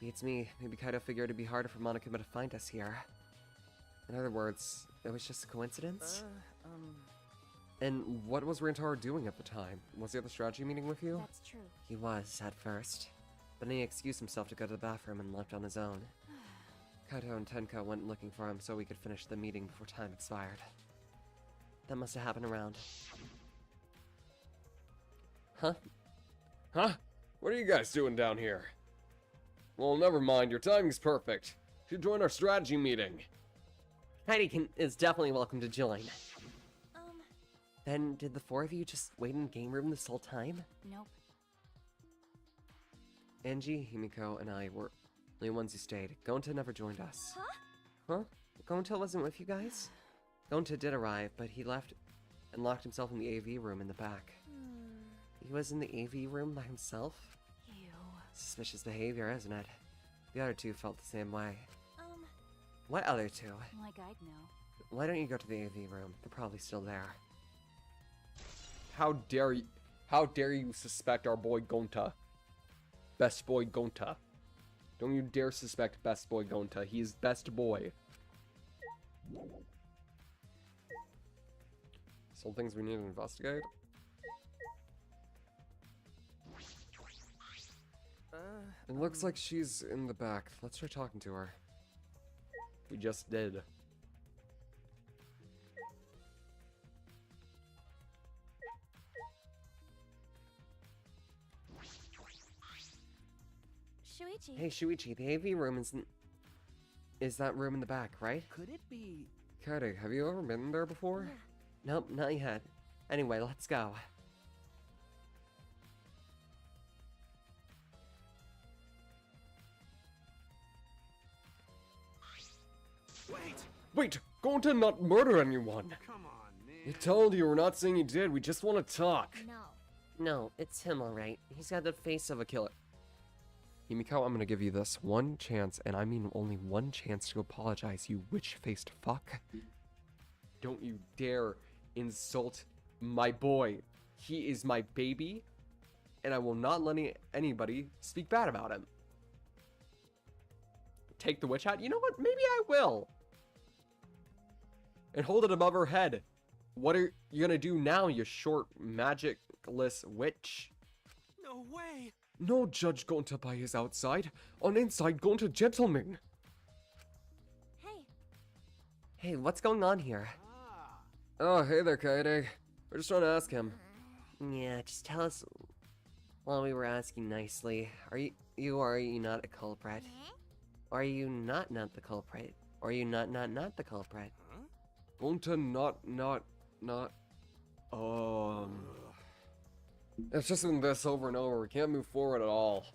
Beats me. Maybe Kaito figured it'd be harder for Monokuma to find us here. In other words, it was just a coincidence? And what was Rantaro doing at the time? Was he at the strategy meeting with you? That's true. He was, at first. But then he excused himself to go to the bathroom and left on his own. Kaito and Tenko went looking for him so we could finish the meeting before time expired. That must have happened around... Huh? What are you guys doing down here? Well, never mind. Your timing's perfect. You should join our strategy meeting. Heidi is definitely welcome to join. Then, did the 4 of you just wait in the game room this whole time? Nope. Angie, Himiko, and I were the only ones who stayed. Gonta never joined us. Huh? Gonta wasn't with you guys? Gonta did arrive, but he left and locked himself in the AV room in the back. He was in the AV room by himself? Ew. Suspicious behavior, isn't it? The other 2 felt the same way. What other 2? Like I'd know. Why don't you go to the AV room? They're probably still there. How dare you suspect our boy Gonta? Best boy Gonta. Don't you dare suspect best boy Gonta. He is best boy. Some things we need to investigate. It looks like she's in the back. Let's try talking to her. We just did. Shuichi. Hey, Shuichi, the AV room is that room in the back, right? could it be Katie, have you ever been there before? Nope, not yet. Anyway, let's go. Wait! Wait, Gonta not murder anyone. Come on, man. He told you we're not saying he did, we just want to talk. No. No, it's him, alright. He's got the face of a killer. Himiko, I'm gonna give you this one chance, and I mean only one chance to apologize, you witch-faced fuck. Don't you dare insult my boy. He is my baby, and I will not let anybody speak bad about him. Take the witch hat? You know what? Maybe I will. And hold it above her head. What are you gonna do now, you short, magicless witch? No way! No judge Gonta by his outside. On inside, Gonta gentleman. Hey, Hey, what's going on here? Ah. Oh, hey there, Kaede. We're just trying to ask him. Yeah, just tell us while we were asking nicely. Are you not a culprit? Are you not the culprit? Or are you not the culprit? Gonta not. It's just been this over and over. We can't move forward at all.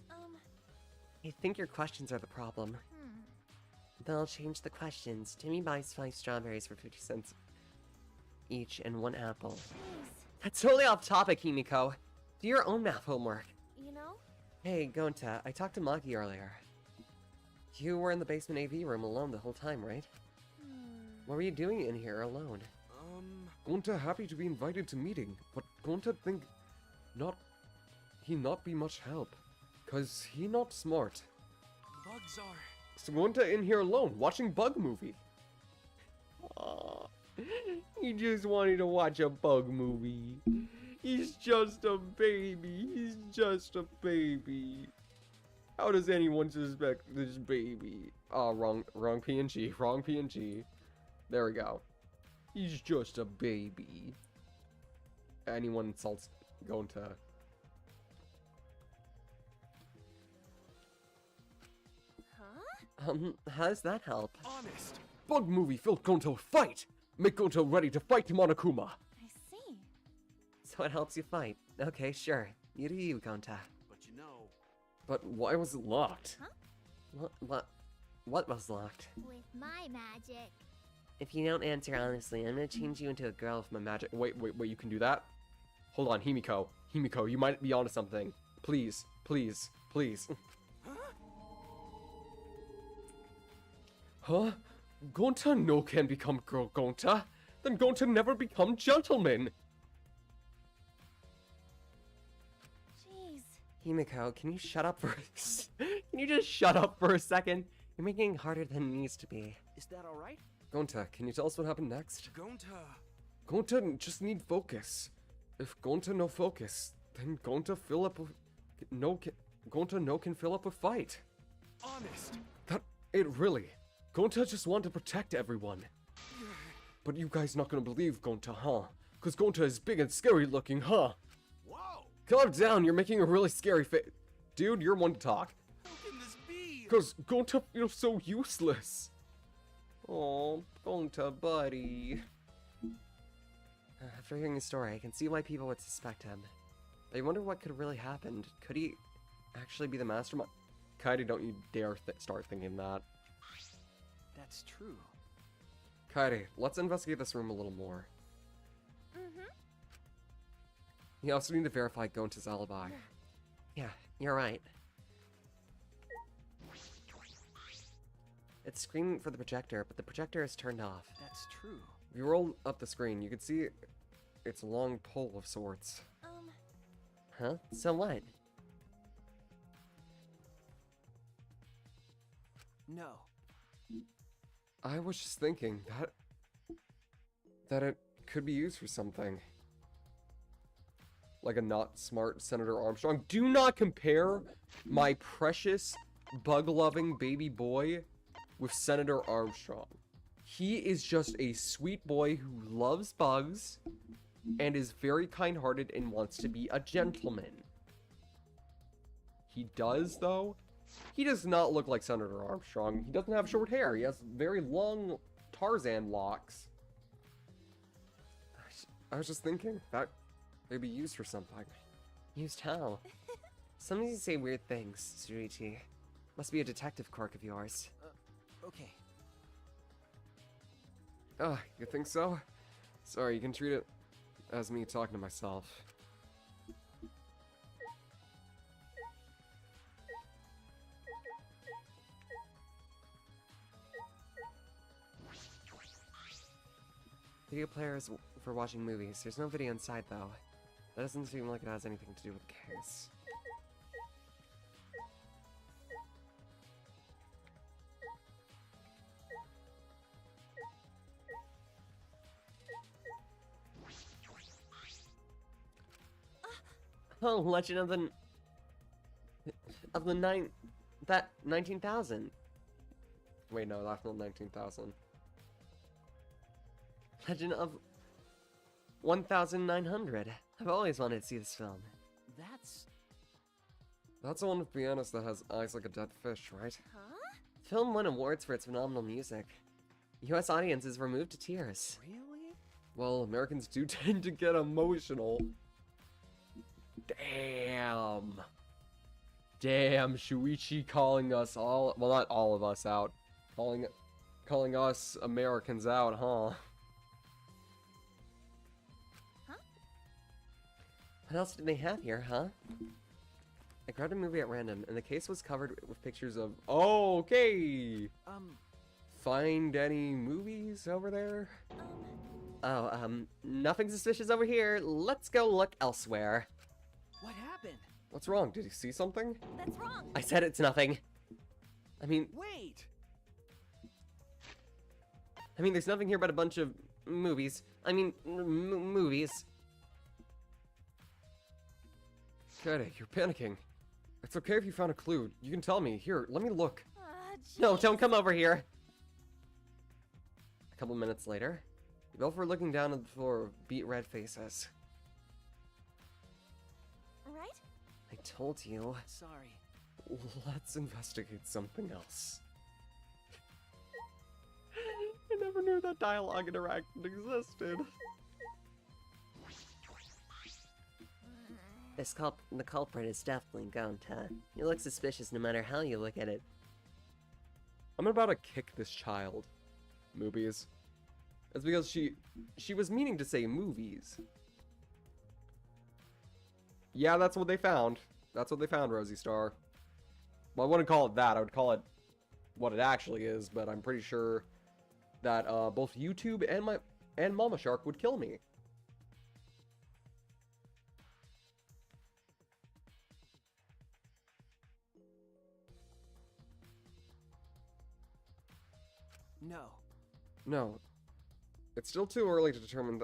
I think your questions are the problem. Then I'll change the questions. Timmy buys 5 strawberries for 50 cents each and 1 apple. please. That's totally off topic, Himiko. Do your own math homework. You know? Hey, Gonta, I talked to Maki earlier. You were in the basement AV room alone the whole time, right? What were you doing in here alone? Gonta happy to be invited to meeting, but Gonta think he not be much help. Cause he not smart. Bugs are. So Gonta in here alone, watching bug movie. Aw, he just wanted to watch a bug movie. He's just a baby. He's just a baby. How does anyone suspect this baby? Oh, wrong PNG. Wrong PNG. There we go. He's just a baby. Anyone insults Gonta. Huh? How does that help? Honest. Bug movie filled Gonta with fight. Make Gonta ready to fight Monokuma. I see. So it helps you fight. Okay, sure. You do you, Gonta. But you know. But why was it locked? What was locked? With my magic. If you don't answer honestly, I'm gonna change you into a girl with my magic. Wait, you can do that? Hold on, Himiko. Himiko, you might be onto something. Please, please, please. Huh? Gonta no can become girl Gonta. Then Gonta never become gentleman. Jeez. Himiko, can you shut up for Can you just shut up for a second? You're making it harder than it needs to be. Is that alright? Gonta, can you tell us what happened next? Gonta. Gonta just need focus. If Gonta no focus, then Gonta fill up with Gonta no can fill up a fight. Honest. That it really. Gonta just want to protect everyone. But you guys not gonna believe Gonta, huh? Cause Gonta is big and scary looking, huh? Whoa. Calm down, you're making a really scary face. Dude, you're one to talk. How can this be? Cause Gonta feels so useless. Oh, Gonta, buddy. After hearing the story, I can see why people would suspect him. I wonder what could have really happened. Could he actually be the mastermind? Kaede, don't you dare start thinking that. That's true. Kaede, let's investigate this room a little more. You also need to verify Gonta's alibi. Yeah, you're right. It's screaming for the projector, but the projector is turned off. That's true. If you roll up the screen, you can see it's a long pole of sorts. Huh? So what? No. I was just thinking that it could be used for something. Like a not smart Senator Armstrong. Do not compare my precious bug-loving baby boy with Senator Armstrong. He is just a sweet boy who loves bugs and is very kind-hearted and wants to be a gentleman. He does, though. He does not look like Senator Armstrong. He doesn't have short hair. He has very long, Tarzan locks. I was just thinking that they'd be used for something. Used how? Sometimes you say weird things, Shuichi. Must be a detective quirk of yours. Okay. Oh, you think so? Sorry, you can treat it as me talking to myself. Video players for watching movies. There's no video inside, though. That doesn't seem like it has anything to do with the case. Oh, Legend of the... That 19,000. Wait, no, that's not 19,000. Legend of 1,900. I've always wanted to see this film. That's the one with pianist that has eyes like a dead fish, right? Huh? The film won awards for its phenomenal music. US audiences were moved to tears. Really? Well, Americans do tend to get emotional. Damn. Damn, Shuichi calling us all, well, not all of us out. Calling us Americans out, huh? What else did they have here, huh? I grabbed a movie at random, and the case was covered with pictures of... Okay! Find any movies over there? Oh, nothing suspicious over here. Let's go look elsewhere. What happened? What's wrong? Did you see something? That's wrong. I said it's nothing. I mean, Wait! there's nothing here but a bunch of movies. Movies. Kaede, you're panicking. It's okay if you found a clue. You can tell me. Here, let me look. No, don't come over here. A couple minutes later, we both were looking down at the floor with beet red faces. Right? I told you. Sorry. Let's investigate something else. I never knew that dialogue interaction existed. The culprit is definitely Gonta. He looks suspicious no matter how you look at it. I'm about to kick this child. Movies. It's because she was meaning to say movies. Yeah, that's what they found. That's what they found, Rosie Star. Well, I wouldn't call it that. I would call it what it actually is, but I'm pretty sure that both YouTube and Mama Shark would kill me. No. No. It's still too early to determine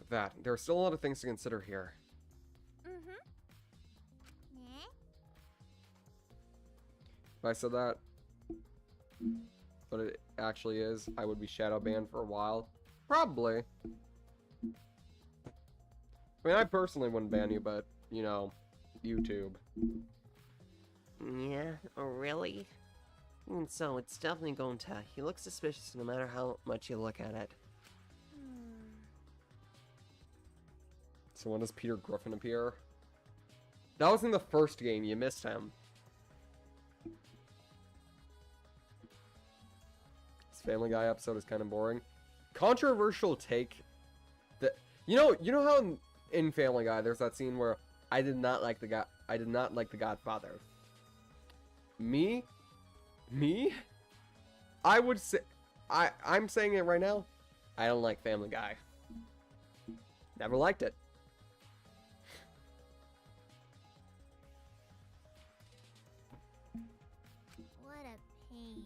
that. There are still a lot of things to consider here. Mm-hmm. Yeah. If I said that, but it actually is, I would be shadow banned for a while. Probably. I mean, I personally wouldn't ban you, but, you know, YouTube. Yeah, really? And so it's definitely Gonta. He looks suspicious no matter how much you look at it. So when does Peter Griffin appear? That was in the first game, you missed him. This Family Guy episode is kind of boring. Controversial take. You know how in Family Guy there's that scene where I did not like the Godfather. Me? I would say I'm saying it right now. I don't like Family Guy. Never liked it. What a pain.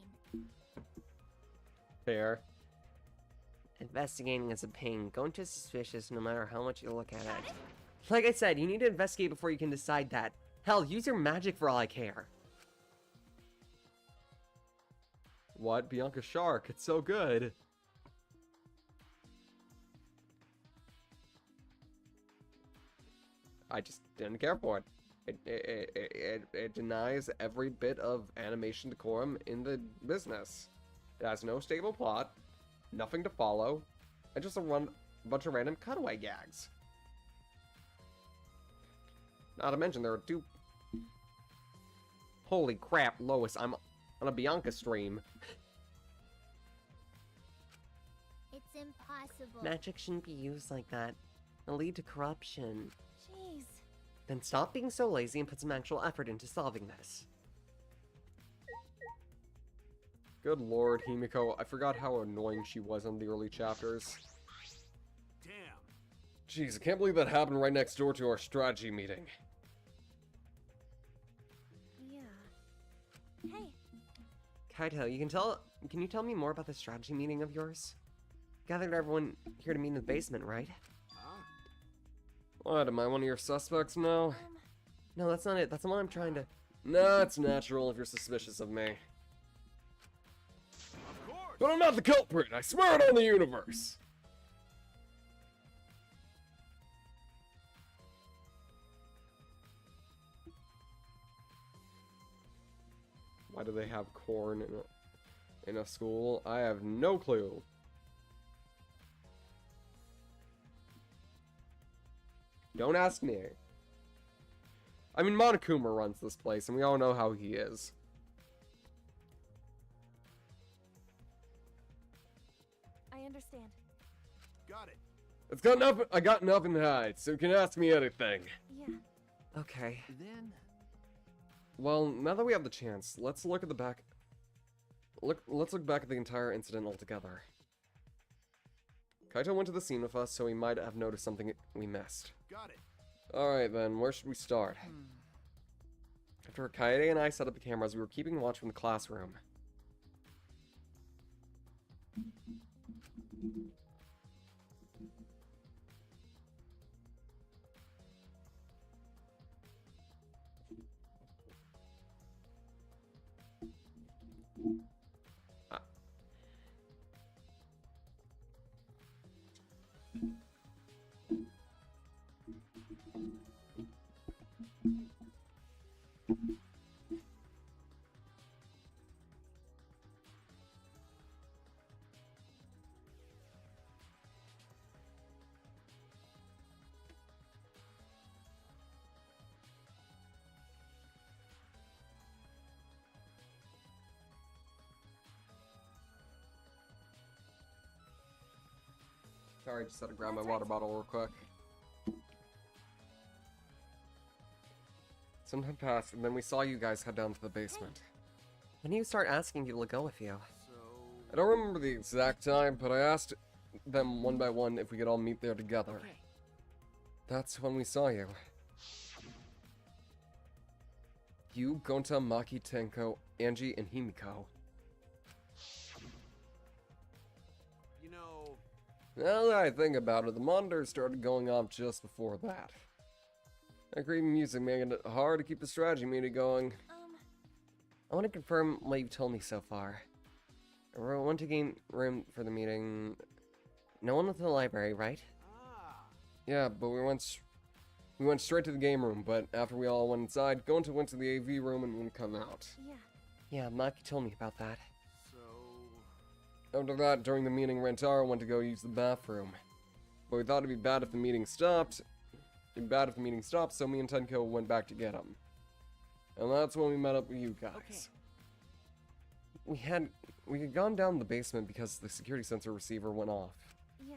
Fair. Investigating is a pain. Gonta's suspicious no matter how much you look at it. Like I said, you need to investigate before you can decide that. Hell, use your magic for all I care. What? Bianca Shark. It's so good. I just didn't care for it. It denies every bit of animation decorum in the business. It has no stable plot, nothing to follow, and just a bunch of random cutaway gags. Not to mention, there are 2... Holy crap, Lois, I'm on a Bianca stream. It's impossible. Magic shouldn't be used like that. It'll lead to corruption. Jeez. Then stop being so lazy and put some actual effort into solving this. Good lord, Himiko, I forgot how annoying she was in the early chapters. Damn. Jeez, I can't believe that happened right next door to our strategy meeting. Yeah. Hey, Kaito, can you tell me more about the strategy meeting of yours? Gathered everyone here to meet in the basement, right? Huh? What, am I one of your suspects now? No, that's not it. That's the one I'm trying to... Nah, it's natural if you're suspicious of me. Of course. But I'm not the culprit, I swear it on the universe! Why do they have corn in a school? I have no clue. Don't ask me. I mean, Monokuma runs this place, and we all know how he is. I understand. Got it. I got nothing to hide, so you can ask me anything. Yeah. Okay. Then, Well, now that we have the chance, let's look at the back. Let's look back at the entire incident altogether. Kaito went to the scene with us, so he might have noticed something we missed. Got it. Alright then, where should we start? After Kaede and I set up the cameras, we were keeping watch from the classroom. Sorry, just had to grab my water bottle real quick. Some time passed, and then we saw you guys head down to the basement. When do you start asking people to go with you? So. I don't remember the exact time, but I asked them one by one if we could all meet there together. okay. That's when we saw you. You, Gonta, Maki, Tenko, Angie, and Himiko. You know. Now that I think about it, the monitors started going off just before that. That creepy music making it hard to keep the strategy meeting going. I want to confirm what you've told me so far. We went to game room for the meeting. No one went to the library, right? Ah. Yeah, but we went straight to the game room, but after we all went inside, Gonta went to the AV room and wouldn't come out. Yeah. Yeah, Maki told me about that. So. After that, during the meeting, Rentaro went to go use the bathroom. But we thought it'd be bad if the meeting stopped. So me and Tenko went back to get him. And that's when we met up with you guys. Okay. We had gone down the basement because the security sensor receiver went off. Yeah.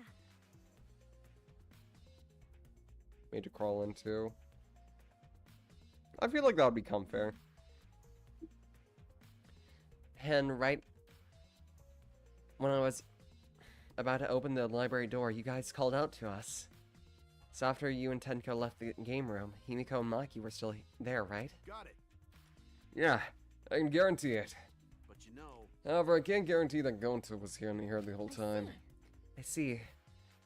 Made you crawl into. I feel like that would become fair. And right when I was about to open the library door, you guys called out to us. So after you and Tenko left the game room, Himiko and Maki were still there, right? Got it. Yeah, I can guarantee it. But you know. However, I can't guarantee that Gonta was here the whole time. I see.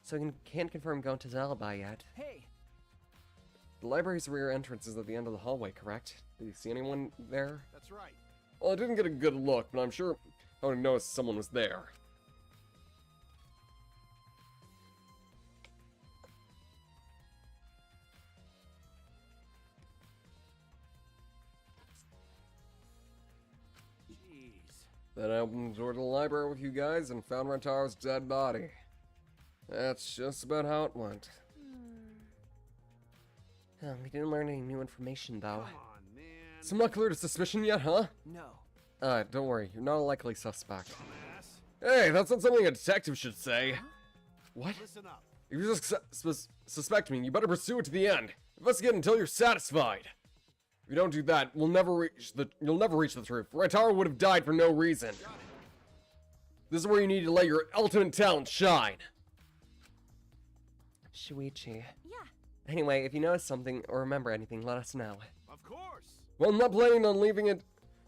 So you can't confirm Gonta's alibi yet. Hey, The library's rear entrance is at the end of the hallway, correct? Did you see anyone there? That's right. Well, I didn't get a good look, but I'm sure I would have noticed someone was there. Jeez. Then I opened the door to the library with you guys and found Rentaro's dead body. That's just about how it went. Oh, we didn't learn any new information, though. Come on, man. So I'm not clear to suspicion yet, huh? No. Don't worry, you're not a likely suspect. Dumbass. Hey, that's not something a detective should say. What? Listen up. If you suspect me, you better pursue it to the end. Investigate until you're satisfied. If you don't do that, you'll never reach the truth. Rentaro would have died for no reason. This is where you need to let your ultimate talent shine. Shuichi. Yeah. Anyway, if you notice something or remember anything, let us know. Of course. Well, I'm not planning on leaving it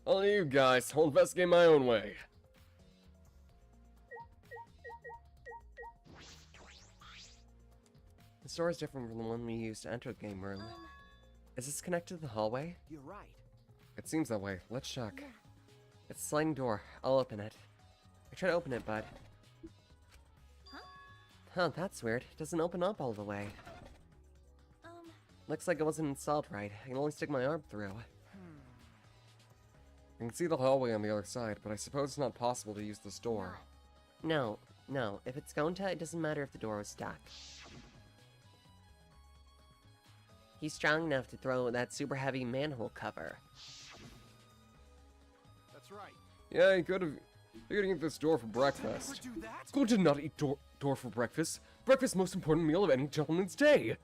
on you guys. I'll investigate my own way. The store is different from the one we used to enter the game room. Is this connected to the hallway? You're right. It seems that way. Let's check. It's a sliding door. I'll open it. I try to open it, but... Huh, that's weird. It doesn't open up all the way. Looks like it wasn't installed right. I can only stick my arm through. I can see the hallway on the other side, but I suppose it's not possible to use this door. No. If it's Gonta, it doesn't matter if the door was stuck. He's strong enough to throw that super heavy manhole cover. That's right. Yeah, he could have. He could eat this door for breakfast. Never do that. Go to not eat door for breakfast. Breakfast, most important meal of any gentleman's day.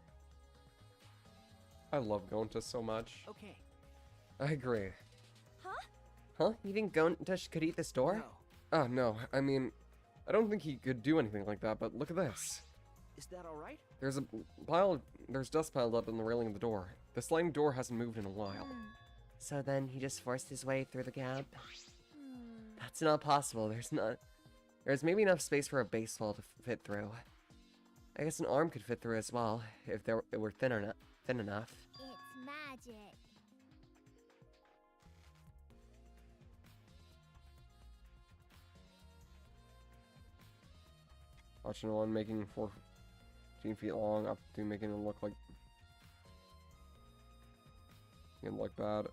I love Gonta so much. Okay. I agree. Huh? You think Gonta could eat this door? No. Oh, no. I mean, I don't think he could do anything like that, but look at this. Is that all right? There's dust piled up in the railing of the door. The sliding door hasn't moved in a while. So then he just forced his way through the gap? That's not possible. There's maybe enough space for a baseball to fit through. I guess an arm could fit through as well, if it were thin enough. It's magic. Watching one making 14 feet long up to making it look like bad.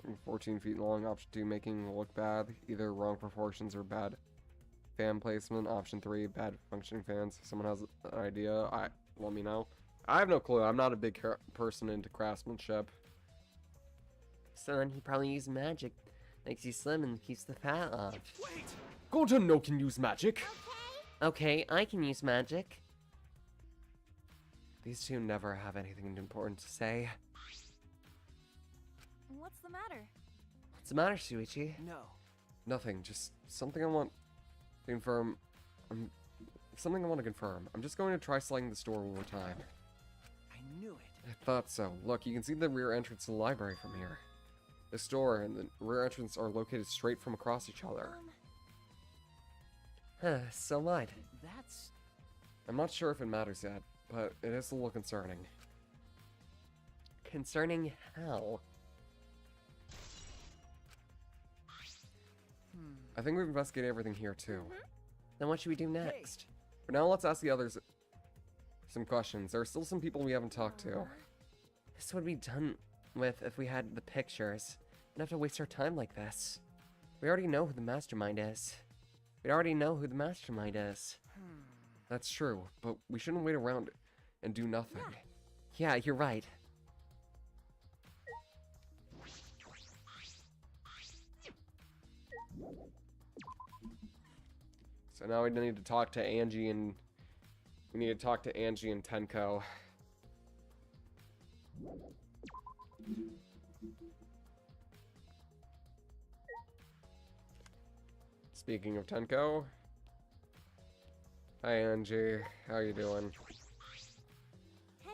And 14 feet long, option 2, making it look bad, either wrong proportions or bad fan placement. Option 3, bad functioning fans. If someone has an idea, let me know. I have no clue. I'm not a big person into craftsmanship. So then he probably used magic. Makes you slim and keeps the fat off. Wait. Gonta no can use magic. Okay, I can use magic. These two never have anything important to say. What's the matter? What's the matter, Shuichi? No. Nothing. Just something I want to confirm. Something I want to confirm. I'm just going to try sliding this door one more time. I knew it. I thought so. Look, you can see the rear entrance to the library from here. This door and the rear entrance are located straight from across each other. So what? That's... I'm not sure if it matters yet, but it is a little concerning. Concerning how? I think we've investigated everything here too. Then what should we do next? For now, let's ask the others some questions. There are still some people we haven't talked to. This would be done with if we had the pictures. We don't have to waste our time like this. We already know who the mastermind is. That's true, but we shouldn't wait around and do nothing. Yeah, you're right. So now we need to talk to Angie and Tenko. Speaking of Tenko, hi Angie, how you doing? Hey,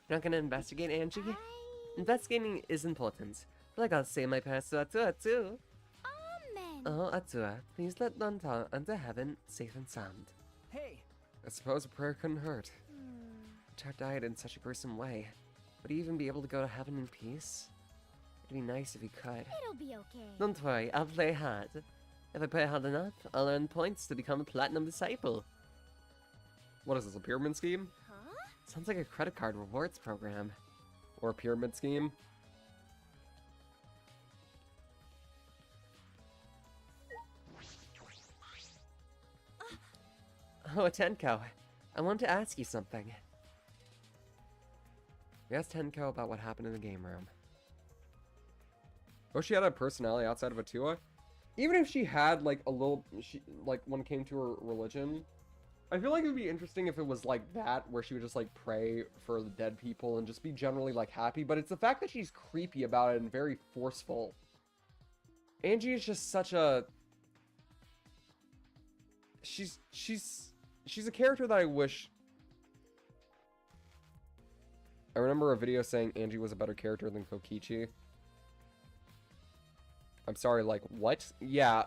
You're not gonna investigate, Angie? Investigating is important, but I gotta say my prayers to Atua too. Amen. Oh, Atua, please let Nanta enter heaven safe and sound. Hey. I suppose a prayer couldn't hurt. Char died in such a gruesome way. Would he even be able to go to heaven in peace? It'd be nice if he could. It'll be okay. Don't worry, I'll play hard. If I play hard enough, I'll earn points to become a platinum disciple. What is this, a pyramid scheme? Huh? Sounds like a credit card rewards program. Or a pyramid scheme? Oh, Tenko, I want to ask you something. We asked Tenko about what happened in the game room. Oh, she had a personality outside of Atua? Even if she had, like, a little... like, when it came to her religion, I feel like it would be interesting if it was like that, where she would just, like, pray for the dead people and just be generally, like, happy. But it's the fact that she's creepy about it and very forceful. Angie is just such a... She's a character that I wish... I remember a video saying Angie was a better character than Kokichi. I'm sorry, like, what? Yeah.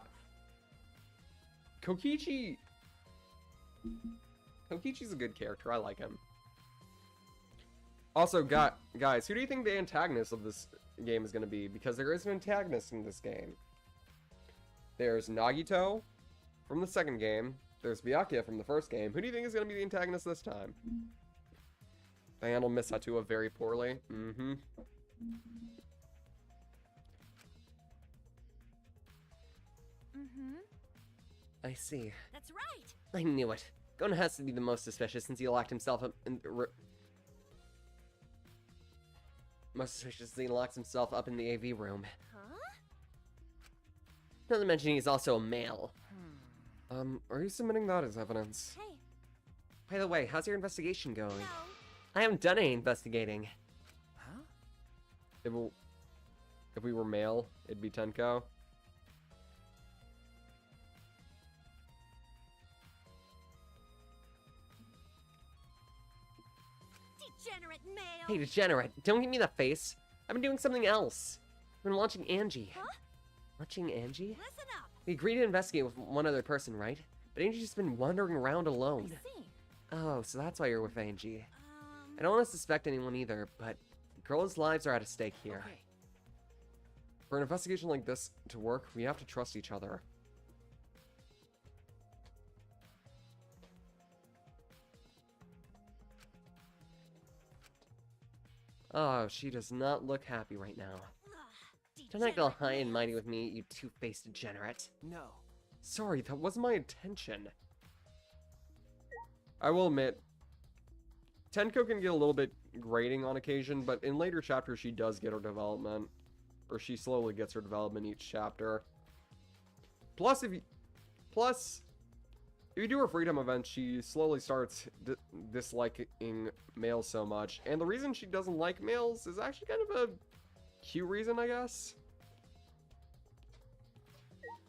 Kokichi's a good character. I like him. Also, guys, who do you think the antagonist of this game is going to be? Because there is an antagonist in this game. There's Nagito from the second game. There's Byakuya from the first game. Who do you think is going to be the antagonist this time? They handled Miss Hatua very poorly. Mm-hmm. Mm-hmm. I see. That's right. I knew it. Gon has to be the most suspicious since he locked himself up in... most suspicious since he locks himself up in the AV room. Huh? Not to mention he's also a male. Are you submitting that as evidence? Hey, By the way, how's your investigation going? no. I haven't done any investigating. Huh? If we were male, it'd be Tenko. Degenerate male. Hey, degenerate, don't give me that face. I've been doing something else. I've been watching Angie. Huh? Watching Angie? Listen up. We agreed to investigate with one other person, right? But Angie's just been wandering around I alone. see. Oh, so that's why you're with Angie. I don't want to suspect anyone either, but girls' lives are at stake here. Okay. For an investigation like this to work, we have to trust each other. Oh, she does not look happy right now. Ugh, Don't act all high and degenerate mighty males. with me, you two-faced degenerate. No. Sorry, that wasn't my intention. I will admit, Tenko can get a little bit grating on occasion, but in later chapters she does get her development. Or she slowly gets her development each chapter. Plus, if you do her freedom event, she slowly starts disliking males so much. And the reason she doesn't like males is actually kind of a cute reason, I guess.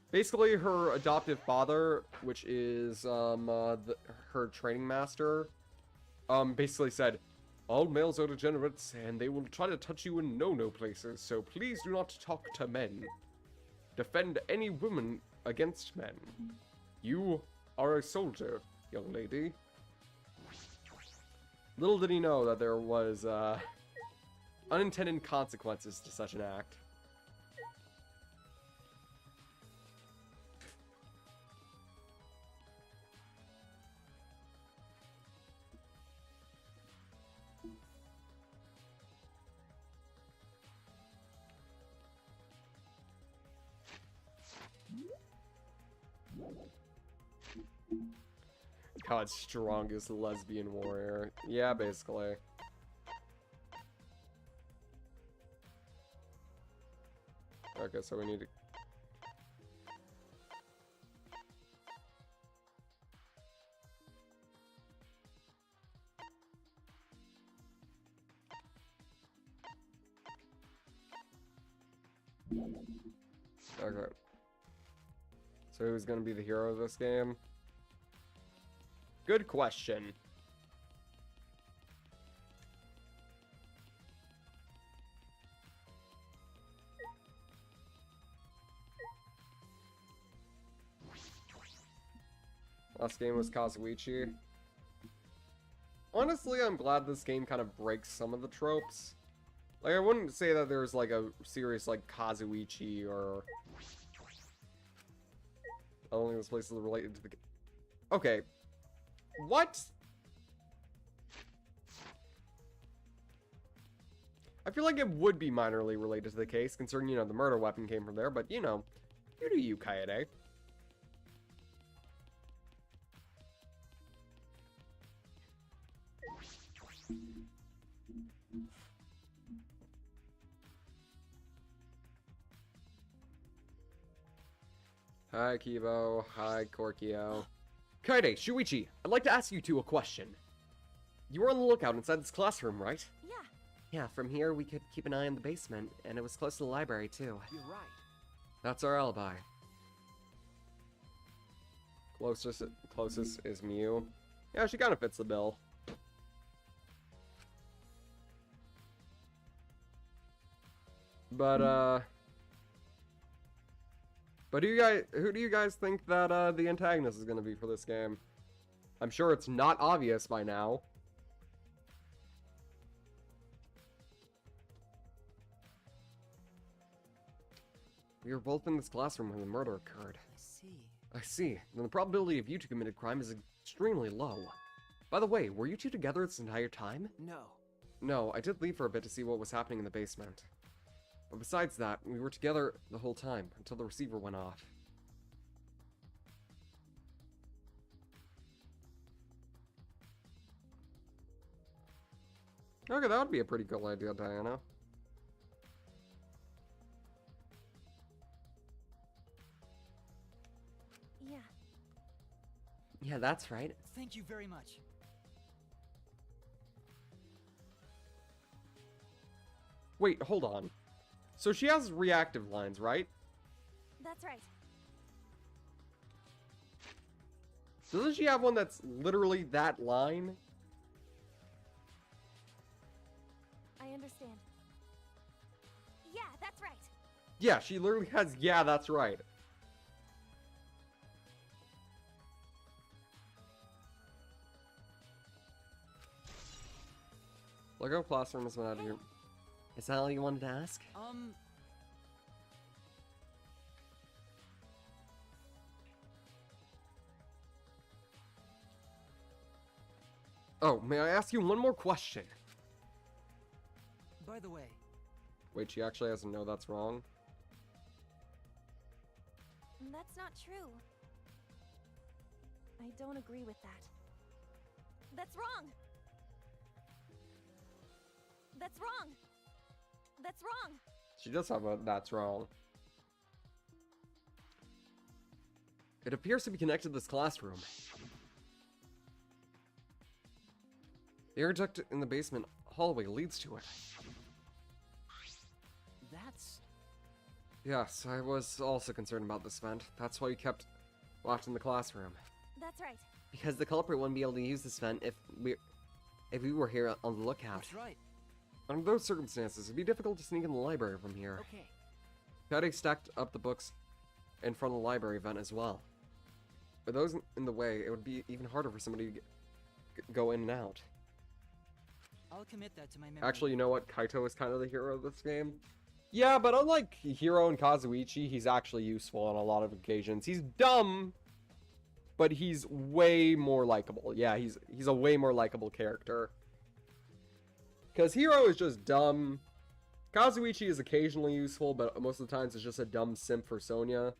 Basically, her adoptive father, which is her training master, basically said, "All males are degenerates, and they will try to touch you in no-no places, so please do not talk to men. Defend any woman against men. You are a soldier, young lady." Little did he know that there was unintended consequences to such an act. God's strongest lesbian warrior. Yeah, basically. Okay, so we need to... Okay. So who's gonna be the hero of this game? Good question. Last game was Kazuichi. Honestly, I'm glad this game kind of breaks some of the tropes. Like, I wouldn't say that there's like a serious like Kazuichi or Only this place is related to the... Okay. What? I feel like it would be minorly related to the case, considering, you know, the murder weapon came from there, but, you know, you do you, Kaede. Hi, Kibo. Hi, Korkio. Kaede, Shuichi, I'd like to ask you two a question. You were on the lookout inside this classroom, right? Yeah. Yeah, from here we could keep an eye on the basement, and it was close to the library too. You're right. That's our alibi. Closest is Mew. Yeah, she kind of fits the bill. But who do you guys think that the antagonist is gonna be for this game? I'm sure it's not obvious by now. We were both in this classroom when the murder occurred. I see. I see. Then the probability of you two committed crime is extremely low. By the way, were you two together this entire time? No. No, I did leave for a bit to see what was happening in the basement. But besides that, we were together the whole time, until the receiver went off. Okay, that would be a pretty cool idea, Diana. Yeah. Yeah, that's right. Thank you very much. Wait, hold on. So she has reactive lines, right? That's right. Doesn't she have one that's literally that line? I understand. Yeah, that's right. Yeah, she literally has, yeah, that's right. Lego classroom is out of here. Is that all you wanted to ask? Oh, may I ask you one more question? By the way, Wait, she actually doesn't know that's wrong? That's not true. I don't agree with that. That's wrong! That's wrong! That's wrong! She does have a that's wrong. It appears to be connected to this classroom. The air duct in the basement hallway leads to it. that's... Yes, I was also concerned about this vent. That's why you kept locked in the classroom. That's right. Because the culprit wouldn't be able to use this vent if we were here on the lookout. That's right. Under those circumstances, it'd be difficult to sneak in the library from here. Okay. Patty stacked up the books in front of the library vent as well. With those in the way, it would be even harder for somebody to go in and out. I'll commit that to my memory. Actually, you know what? Kaito is kind of the hero of this game. Yeah, but unlike Hiro and Kazuichi, he's actually useful on a lot of occasions. He's dumb, but he's way more likable. Yeah, he's a way more likable character. Because Hiro is just dumb. Kazuichi is occasionally useful, but most of the times it's just a dumb simp for Sonya.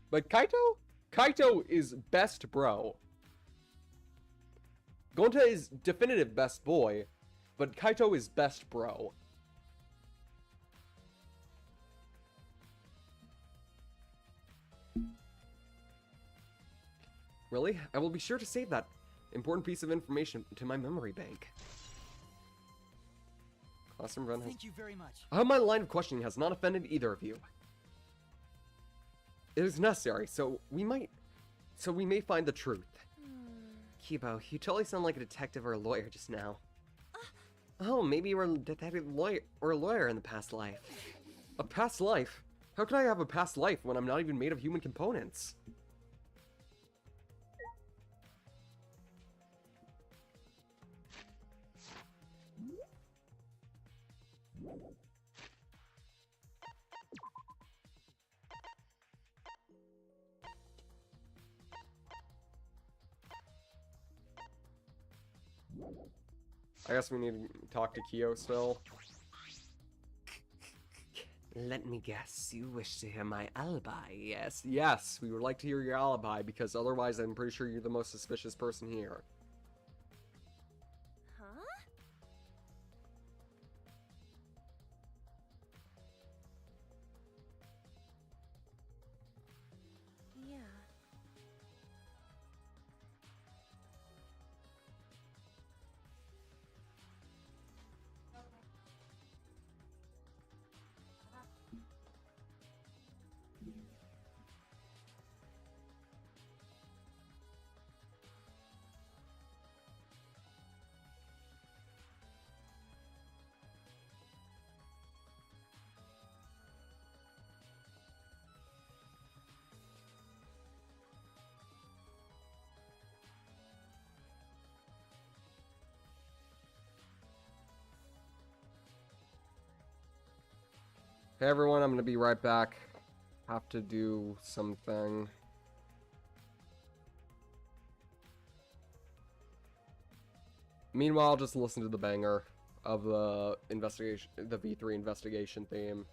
But Kaito is best bro. Gonta is definitive best boy, but Kaito is best bro. Really? I will be sure to save that important piece of information to my memory bank. Classroom run has... Thank you very much. I hope my line of questioning has not offended either of you. It is necessary, so we may find the truth. Kibo, you totally sound like a detective or a lawyer just now. Oh, maybe you were a detective or a lawyer in the past life. A past life? How can I have a past life when I'm not even made of human components? I guess we need to talk to Kyo still. Let me guess, you wish to hear my alibi, yes? Yes, we would like to hear your alibi, because otherwise I'm pretty sure you're the most suspicious person here. Huh? Yeah. Hey everyone, I'm gonna be right back. Have to do something. Meanwhile, just listen to the banger of the investigation, the V3 investigation theme.